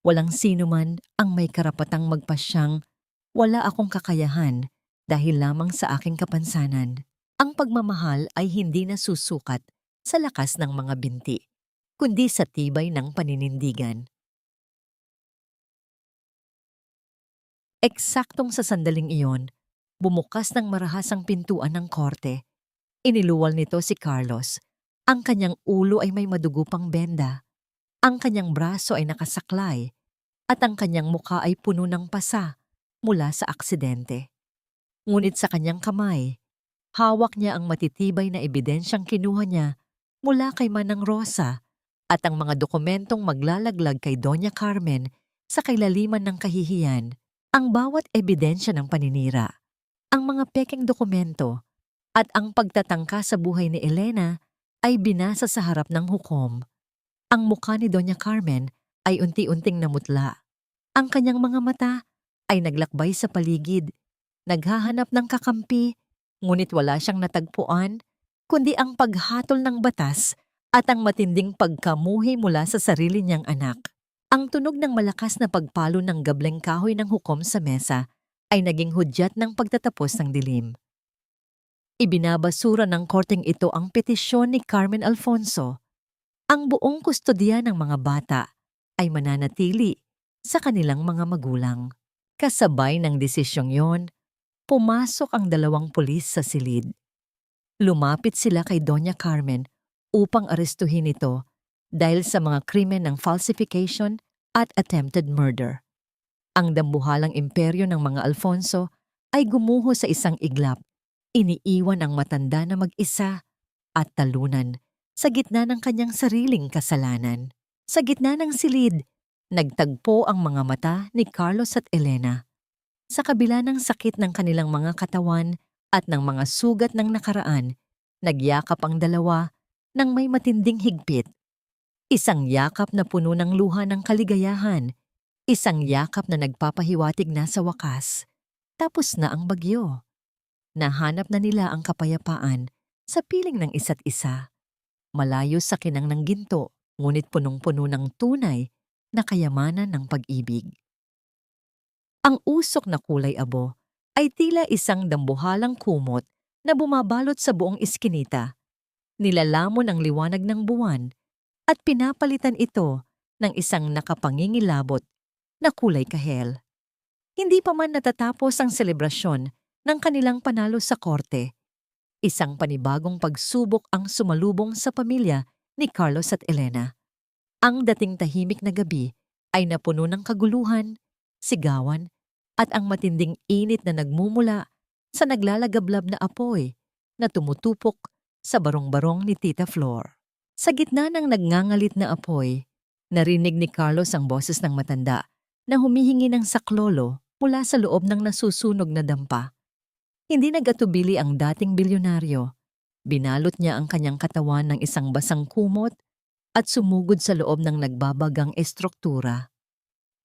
walang sino man ang may karapatang magpasyang wala akong kakayahan dahil lamang sa aking kapansanan. Ang pagmamahal ay hindi nasusukat sa lakas ng mga binti, kundi sa tibay ng paninindigan. Eksaktong sa sandaling iyon, bumukas ng marahasang pintuan ng korte. Iniluwal nito si Carlos. Ang kanyang ulo ay may madugo pang benda. Ang kanyang braso ay nakasaklay at ang kanyang mukha ay puno ng pasa mula sa aksidente. Ngunit sa kanyang kamay, hawak niya ang matitibay na ebidensyang kinuha niya mula kay Manang Rosa at ang mga dokumentong maglalaglag kay Doña Carmen sa kailaliman ng kahihiyan. Ang bawat ebidensya ng paninira, ang mga pekeng dokumento at ang pagtatangka sa buhay ni Elena ay binasa sa harap ng hukom. Ang mukha ni Doña Carmen ay unti-unting namutla. Ang kanyang mga mata ay naglakbay sa paligid, naghahanap ng kakampi, ngunit wala siyang natagpuan, kundi ang paghatol ng batas at ang matinding pagkamuhi mula sa sarili niyang anak. Ang tunog ng malakas na pagpalo ng gableng kahoy ng hukom sa mesa ay naging hudyat ng pagtatapos ng dilim. Ibinabasura ng korteng ito ang petisyon ni Carmen Alfonso. Ang buong kustodiya ng mga bata ay mananatili sa kanilang mga magulang. Kasabay ng desisyong yon, pumasok ang 2 pulis sa silid. Lumapit sila kay Doña Carmen upang arestuhin ito dahil sa mga krimen ng falsification at attempted murder. Ang dambuhalang imperyo ng mga Alfonso ay gumuho sa isang iglap. Iniiwan ang matanda na mag-isa at talunan sa gitna ng kanyang sariling kasalanan. Sa gitna ng silid, nagtagpo ang mga mata ni Carlos at Elena. Sa kabila ng sakit ng kanilang mga katawan at ng mga sugat ng nakaraan, nagyakap ang dalawa ng may matinding higpit. Isang yakap na puno ng luha ng kaligayahan, isang yakap na nagpapahiwatig na sa wakas, tapos na ang bagyo. Nahanap na nila ang kapayapaan sa piling ng isa't isa. Malayo sa kinang ng ginto, ngunit punong-puno ng tunay na kayamanan ng pag-ibig. Ang usok na kulay abo ay tila isang dambuhalang kumot na bumabalot sa buong iskinita. Nilalamon ang liwanag ng buwan at pinapalitan ito ng isang nakapangingilabot na kulay kahel. Hindi pa man natatapos ang selebrasyon ng kanilang panalo sa korte. Isang panibagong pagsubok ang sumalubong sa pamilya ni Carlos at Elena. Ang dating tahimik na gabi ay napuno ng kaguluhan, sigawan, at ang matinding init na nagmumula sa naglalagablab na apoy na tumutupok sa barong-barong ni Tita Flor. Sa gitna ng nagngangalit na apoy, narinig ni Carlos ang boses ng matanda na humihingi ng saklolo mula sa loob ng nasusunog na dampa. Hindi nag-atubili ang dating bilyonaryo. Binalot niya ang kanyang katawan ng isang basang kumot at sumugod sa loob ng nagbabagang estruktura.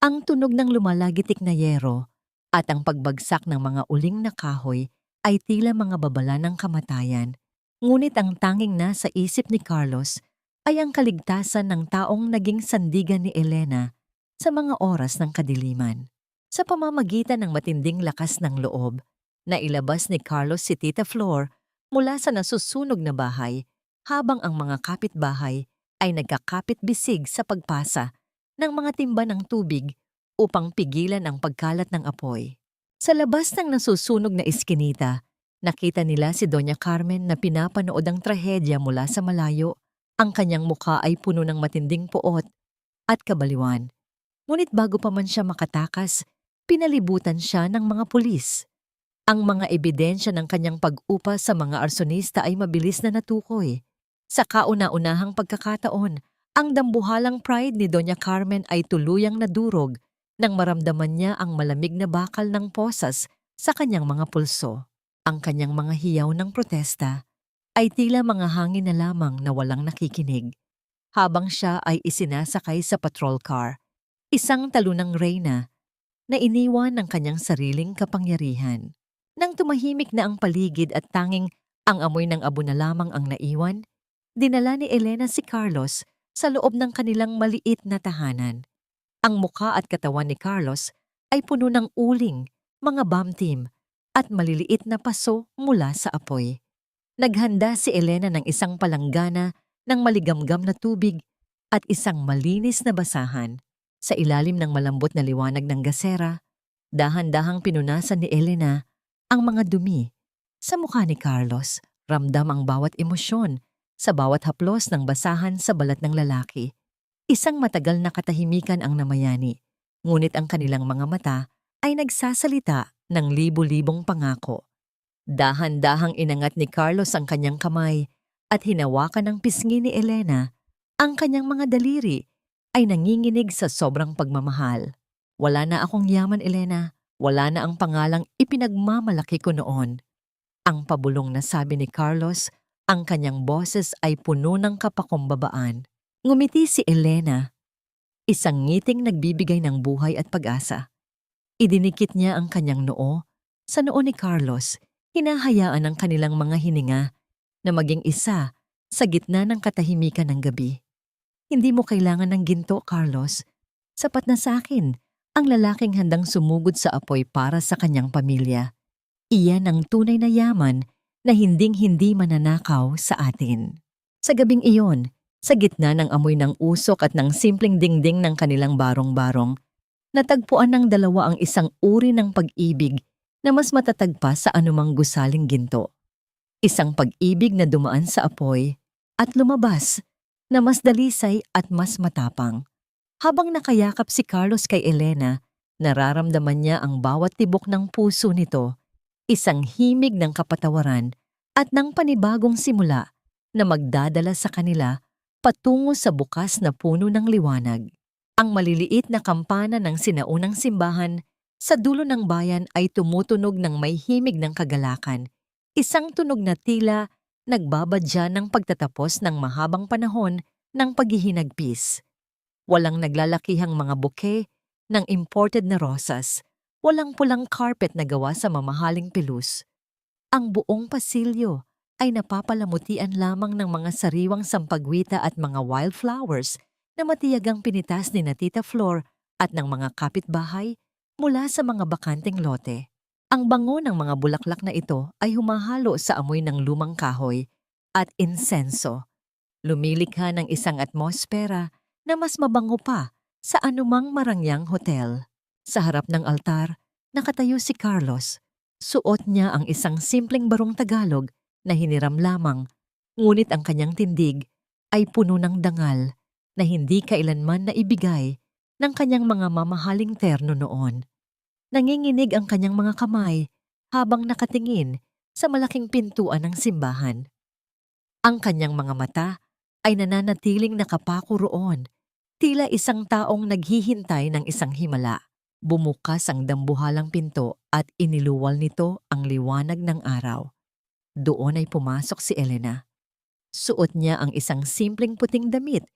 Ang tunog ng lumalagitik na yero at ang pagbagsak ng mga uling na kahoy ay tila mga babala ng kamatayan. Ngunit ang tanging nasa isip ni Carlos ay ang kaligtasan ng taong naging sandigan ni Elena sa mga oras ng kadiliman. Sa pamamagitan ng matinding lakas ng loob, nailabas ni Carlos si Tita Flor mula sa nasusunog na bahay habang ang mga kapitbahay ay nagkakapit-bisig sa pagpasa ng mga timba ng tubig upang pigilan ang pagkalat ng apoy. Sa labas ng nasusunog na iskinita, nakita nila si Doña Carmen na pinapanood ang trahedya mula sa malayo. Ang kanyang mukha ay puno ng matinding puot at kabaliwan. Ngunit bago pa man siya makatakas, pinalibutan siya ng mga pulis. Ang mga ebidensya ng kanyang pag-upa sa mga arsonista ay mabilis na natukoy. Sa kauna-unahang pagkakataon, ang dambuhalang pride ni Doña Carmen ay tuluyang nadurog nang maramdaman niya ang malamig na bakal ng posas sa kanyang mga pulso. Ang kanyang mga hiyaw ng protesta ay tila mga hangin na lamang na walang nakikinig. Habang siya ay isinasakay sa patrol car, isang talunang reyna na iniwan ng kanyang sariling kapangyarihan. Nang tumahimik na ang paligid at tanging ang amoy ng abo na lamang ang naiwan, dinala ni Elena si Carlos sa loob ng kanilang maliit na tahanan. Ang mukha at katawan ni Carlos ay puno ng uling, mga bamtim, at maliliit na paso mula sa apoy. Naghanda si Elena ng isang palanggana ng maligamgam na tubig at isang malinis na basahan. Sa ilalim ng malambot na liwanag ng gasera, dahan-dahang pinunasan ni Elena ang mga dumi. Sa mukha ni Carlos, ramdam ang bawat emosyon sa bawat haplos ng basahan sa balat ng lalaki. Isang matagal na katahimikan ang namayani, ngunit ang kanilang mga mata ay nagsasalita ng libu-libong pangako. Dahan-dahang inangat ni Carlos ang kanyang kamay at hinawakan ng pisngi ni Elena. Ang kanyang mga daliri ay nanginginig sa sobrang pagmamahal. Wala na akong yaman, Elena. Wala na ang pangalang ipinagmamalaki ko noon. Ang pabulong na sabi ni Carlos, ang kanyang boses ay puno ng kapakumbabaan. Ngumiti si Elena, isang ngiting nagbibigay ng buhay at pag-asa. Idinikit niya ang kanyang noo sa noo ni Carlos, hinahayaan ang kanilang mga hininga na maging isa sa gitna ng katahimikan ng gabi. Hindi mo kailangan ng ginto, Carlos. Sapat na sa akin ang lalaking handang sumugod sa apoy para sa kanyang pamilya. Iyan ang tunay na yaman na hinding-hindi mananakaw sa atin. Sa gabing iyon, sa gitna ng amoy ng usok at ng simpleng dingding ng kanilang barong-barong, natagpuan ng dalawa ang isang uri ng pag-ibig na mas matatag pa sa anumang gusaling ginto. Isang pag-ibig na dumaan sa apoy at lumabas na mas dalisay at mas matapang. Habang nakayakap si Carlos kay Elena, nararamdaman niya ang bawat tibok ng puso nito, isang himig ng kapatawaran at ng panibagong simula na magdadala sa kanila patungo sa bukas na puno ng liwanag. Ang maliliit na kampana ng sinaunang simbahan sa dulo ng bayan ay tumutunog ng may himig ng kagalakan, isang tunog na tila nagbabadya ng pagtatapos ng mahabang panahon ng paghihinagpis. Walang naglalakihang mga bouquet ng imported na rosas, walang pulang carpet na gawa sa mamahaling pelus. Ang buong pasilyo ay napapalamutian lamang ng mga sariwang sampagwita at mga wildflowers na matiyagang pinitas ni na Tita Flor at ng mga kapitbahay mula sa mga bakanteng lote. Ang bango ng mga bulaklak na ito ay humahalo sa amoy ng lumang kahoy at insenso. Lumilikha ng isang atmosfera na mas mabango pa sa anumang marangyang hotel. Sa harap ng altar, nakatayo si Carlos. Suot niya ang isang simpleng barong Tagalog na hiniram lamang, ngunit ang kanyang tindig ay puno ng dangal na hindi kailanman naibigay ng kanyang mga mamahaling terno noon. Nanginginig ang kanyang mga kamay habang nakatingin sa malaking pintuan ng simbahan. Ang kanyang mga mata ay nananatiling nakapako roon, tila isang taong naghihintay ng isang himala. Bumukas ang dambuhalang pinto at iniluwal nito ang liwanag ng araw. Doon ay pumasok si Elena. Suot niya ang isang simpleng puting damit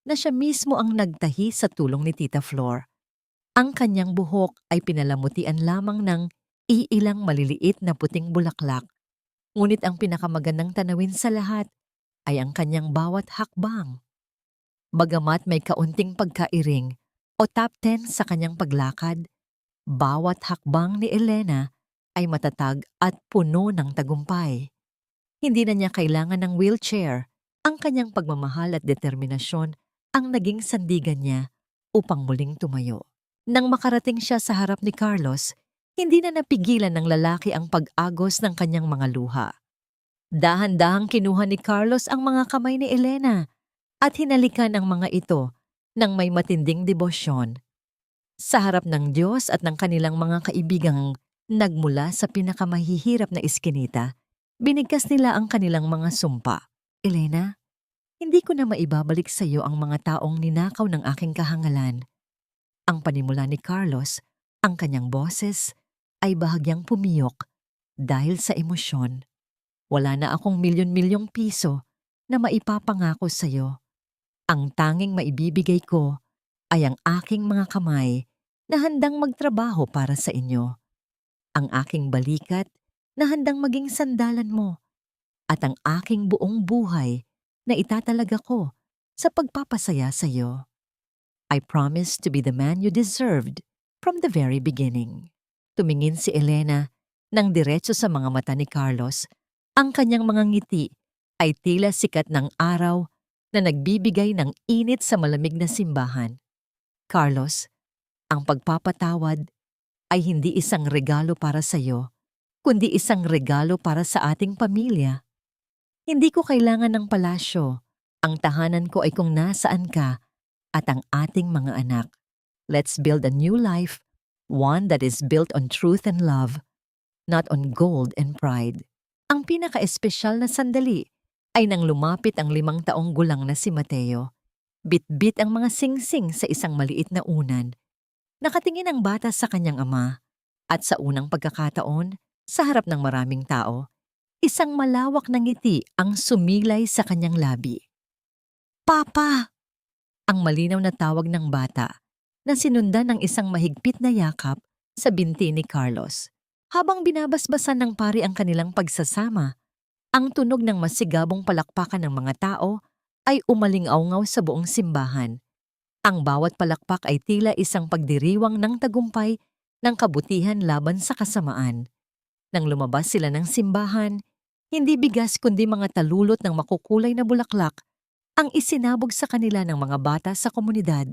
na siya mismo ang nagtahi sa tulong ni Tita Flor. Ang kanyang buhok ay pinalamutian lamang ng iilang maliliit na puting bulaklak Ngunit ang pinakamagandang tanawin sa lahat ay ang kanyang bawat hakbang. Bagamat may kaunting pagkairing o top 10 sa kanyang paglakad, bawat hakbang ni Elena ay matatag at puno ng tagumpay. Hindi na niya kailangan ng wheelchair. Ang kanyang pagmamahal at determinasyon ang naging sandigan niya upang muling tumayo. Nang makarating siya sa harap ni Carlos, hindi na napigilan ng lalaki ang pag-agos ng kanyang mga luha. Dahan-dahang kinuha ni Carlos ang mga kamay ni Elena at hinalikan ang mga ito ng may matinding debosyon. Sa harap ng Diyos at ng kanilang mga kaibigang nagmula sa pinakamahihirap na iskinita, binigkas nila ang kanilang mga sumpa. Elena, hindi ko na maibabalik sa iyo ang mga taong ninakaw ng aking kahangalan. Ang panimula ni Carlos, ang kanyang boses, ay bahagyang pumiyok dahil sa emosyon. Wala na akong milyon-milyong piso na maipapangako sa iyo. Ang tanging maibibigay ko ay ang aking mga kamay na handang magtrabaho para sa inyo. Ang aking balikat na handang maging sandalan mo. At ang aking buong buhay na itatalaga ko sa pagpapasaya sa iyo. I promise to be the man you deserved from the very beginning. Tumingin si Elena nang diretso sa mga mata ni Carlos. Ang kanyang mga ngiti ay tila sikat ng araw na nagbibigay ng init sa malamig na simbahan. Carlos, ang pagpapatawad ay hindi isang regalo para sa iyo, kundi isang regalo para sa ating pamilya. Hindi ko kailangan ng palasyo. Ang tahanan ko ay kung nasaan ka at ang ating mga anak. Let's build a new life, one that is built on truth and love, not on gold and pride. Ang pinaka-espesyal na sandali ay nang lumapit ang 5 taong gulang na si Mateo. Bit-bit ang mga singsing sa isang maliit na unan. Nakatingin ang bata sa kanyang ama at sa unang pagkakataon, sa harap ng maraming tao, isang malawak na ngiti ang sumilay sa kanyang labi. Papa! Ang malinaw na tawag ng bata na sinundan ng isang mahigpit na yakap sa binti ni Carlos. Habang binabasbasan ng pari ang kanilang pagsasama, ang tunog ng masigabong palakpakan ng mga tao ay umaling-awngaw sa buong simbahan. Ang bawat palakpak ay tila isang pagdiriwang ng tagumpay ng kabutihan laban sa kasamaan. Nang lumabas sila ng simbahan, hindi bigas kundi mga talulot ng makukulay na bulaklak ang isinabog sa kanila ng mga bata sa komunidad.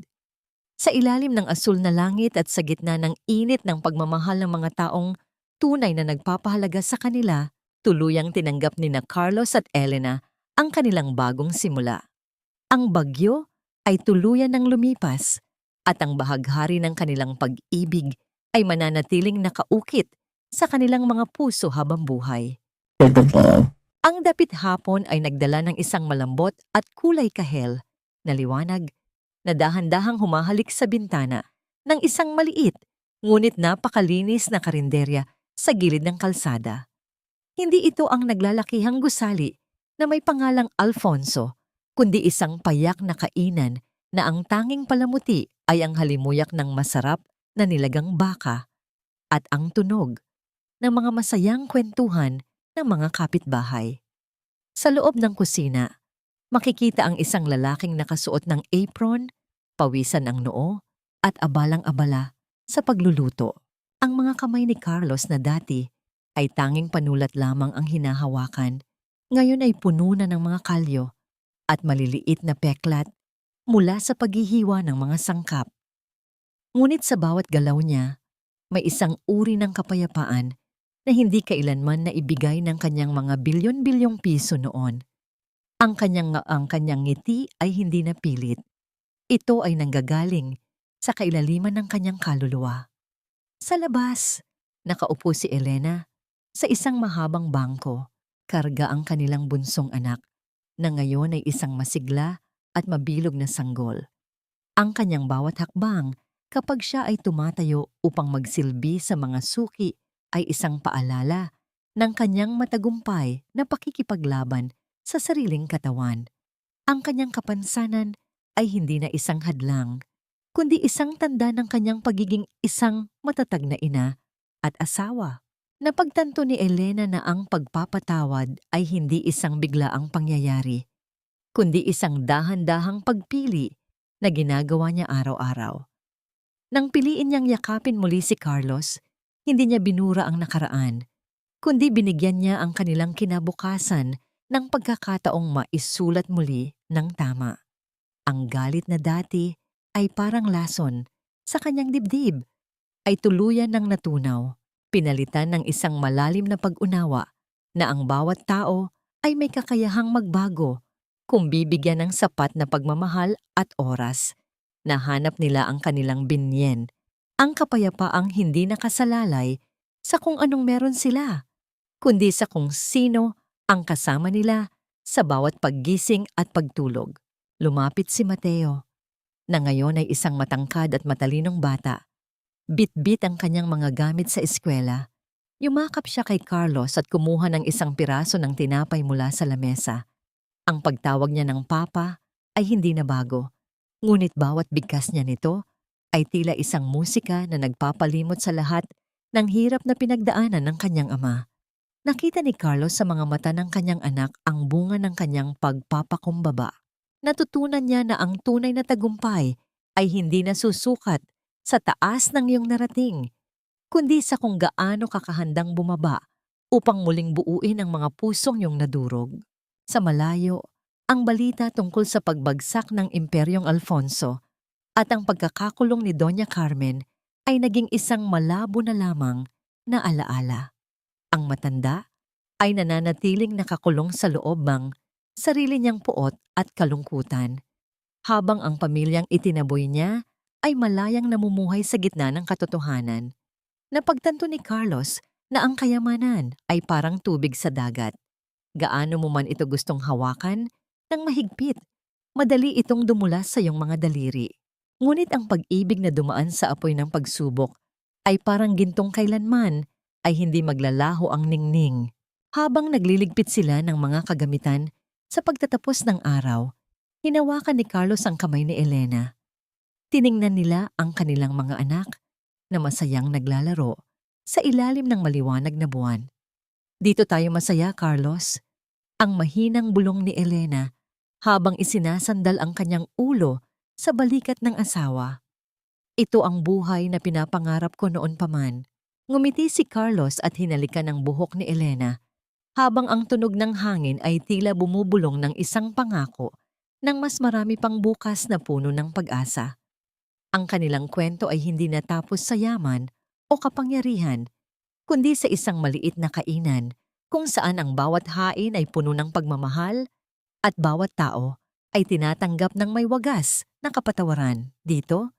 Sa ilalim ng asul na langit at sa gitna ng init ng pagmamahal ng mga taong tunay na nagpapahalaga sa kanila, tuluyang tinanggap ni na Carlos at Elena ang kanilang bagong simula. Ang bagyo ay tuluyan ng lumipas at ang bahaghari ng kanilang pag-ibig ay mananatiling nakaukit sa kanilang mga puso habang buhay. Ang dapit hapon ay nagdala ng isang malambot at kulay kahel na liwanag na dahan-dahang humahalik sa bintana ng isang maliit ngunit napakalinis na karinderya sa gilid ng kalsada. Hindi ito ang naglalakihang gusali na may pangalang Alfonso, kundi isang payak na kainan na ang tanging palamuti ay ang halimuyak ng masarap na nilagang baka at ang tunog ng mga masayang kwentuhan ng mga kapitbahay. Sa loob ng kusina, makikita ang isang lalaking nakasuot ng apron, pawisan ang noo, at abalang-abala sa pagluluto. Ang mga kamay ni Carlos na dati ay tanging panulat lamang ang hinahawakan, ngayon ay puno na ng mga kalyo at maliliit na peklat mula sa paghihiwa ng mga sangkap. Ngunit sa bawat galaw niya, may isang uri ng kapayapaan na hindi kailanman naibigay ng kanyang mga bilyon-bilyong piso noon. Ang kanyang ngiti ay hindi napilit. Ito ay nanggagaling sa kailaliman ng kanyang kaluluwa. Sa labas, nakaupo si Elena sa isang mahabang bangko, karga ang kanilang bunsong anak na ngayon ay isang masigla at mabilog na sanggol. Ang kanyang bawat hakbang kapag siya ay tumatayo upang magsilbi sa mga suki ay isang paalala ng kanyang matagumpay na pakikipaglaban sa sariling katawan. Ang kanyang kapansanan ay hindi na isang hadlang, kundi isang tanda ng kanyang pagiging isang matatag na ina at asawa. Napagtanto ni Elena na ang pagpapatawad ay hindi isang biglaang pangyayari, kundi isang dahan-dahang pagpili na ginagawa niya araw-araw. Nang piliin niyang yakapin muli si Carlos, hindi niya binura ang nakaraan, kundi binigyan niya ang kanilang kinabukasan ng pagkakataong maisulat muli ng tama. Ang galit na dati ay parang lason sa kanyang dibdib ay tuluyan ng natunaw, pinalitan ng isang malalim na pag-unawa na ang bawat tao ay may kakayahang magbago kung bibigyan ng sapat na pagmamahal at oras. Nahanap nila ang kanilang binyen, ang kapayapaang hindi nakasalalay sa kung anong meron sila, kundi sa kung sino ang kasama nila sa bawat paggising at pagtulog. Lumapit si Mateo, na ngayon ay isang matangkad at matalinong bata. Bit-bit ang kanyang mga gamit sa eskwela. Yumakap siya kay Carlos at kumuha ng isang piraso ng tinapay mula sa lamesa. Ang pagtawag niya ng papa ay hindi na bago, ngunit bawat bigkas niya nito ay tila isang musika na nagpapalimot sa lahat ng hirap na pinagdaanan ng kanyang ama. Nakita ni Carlos sa mga mata ng kanyang anak ang bunga ng kanyang pagpapakumbaba. Natutunan niya na ang tunay na tagumpay ay hindi nasusukat sa taas ng iyong narating, kundi sa kung gaano kakahandang bumaba upang muling buuin ang mga pusong iyong nadurog. Sa malayo, ang balita tungkol sa pagbagsak ng Imperyong Alfonso at ang pagkakakulong ni Doña Carmen ay naging isang malabo na lamang na alaala. Ang matanda ay nananatiling nakakulong sa loob ng sarili niyang puot at kalungkutan, habang ang pamilyang itinaboy niya ay malayang namumuhay sa gitna ng katotohanan. Napagtanto ni Carlos na ang kayamanan ay parang tubig sa dagat. Gaano mo man ito gustong hawakan ng mahigpit, madali itong dumulas sa iyong mga daliri. Ngunit ang pag-ibig na dumaan sa apoy ng pagsubok ay parang gintong kailanman ay hindi maglalaho ang ningning. Habang nagliligpit sila ng mga kagamitan sa pagtatapos ng araw, hinawakan ni Carlos ang kamay ni Elena. Tiningnan nila ang kanilang mga anak na masayang naglalaro sa ilalim ng maliwanag na buwan. "Dito tayo masaya, Carlos," ang mahinang bulong ni Elena habang isinasandal ang kanyang ulo sa balikat ng asawa. "Ito ang buhay na pinapangarap ko noon pa man." Ngumiti si Carlos at hinalikan ang buhok ni Elena habang ang tunog ng hangin ay tila bumubulong ng isang pangako ng mas marami pang bukas na puno ng pag-asa. Ang kanilang kwento ay hindi natapos sa yaman o kapangyarihan, kundi sa isang maliit na kainan kung saan ang bawat hain ay puno ng pagmamahal at bawat tao ay tinatanggap ng may wagas na kapatawaran. Dito,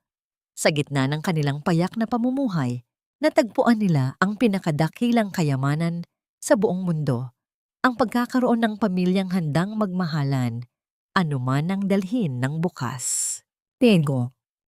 sa gitna ng kanilang payak na pamumuhay, natagpuan nila ang pinakadakilang kayamanan sa buong mundo, ang pagkakaroon ng pamilyang handang magmahalan, anuman ang dalhin ng bukas. Tego.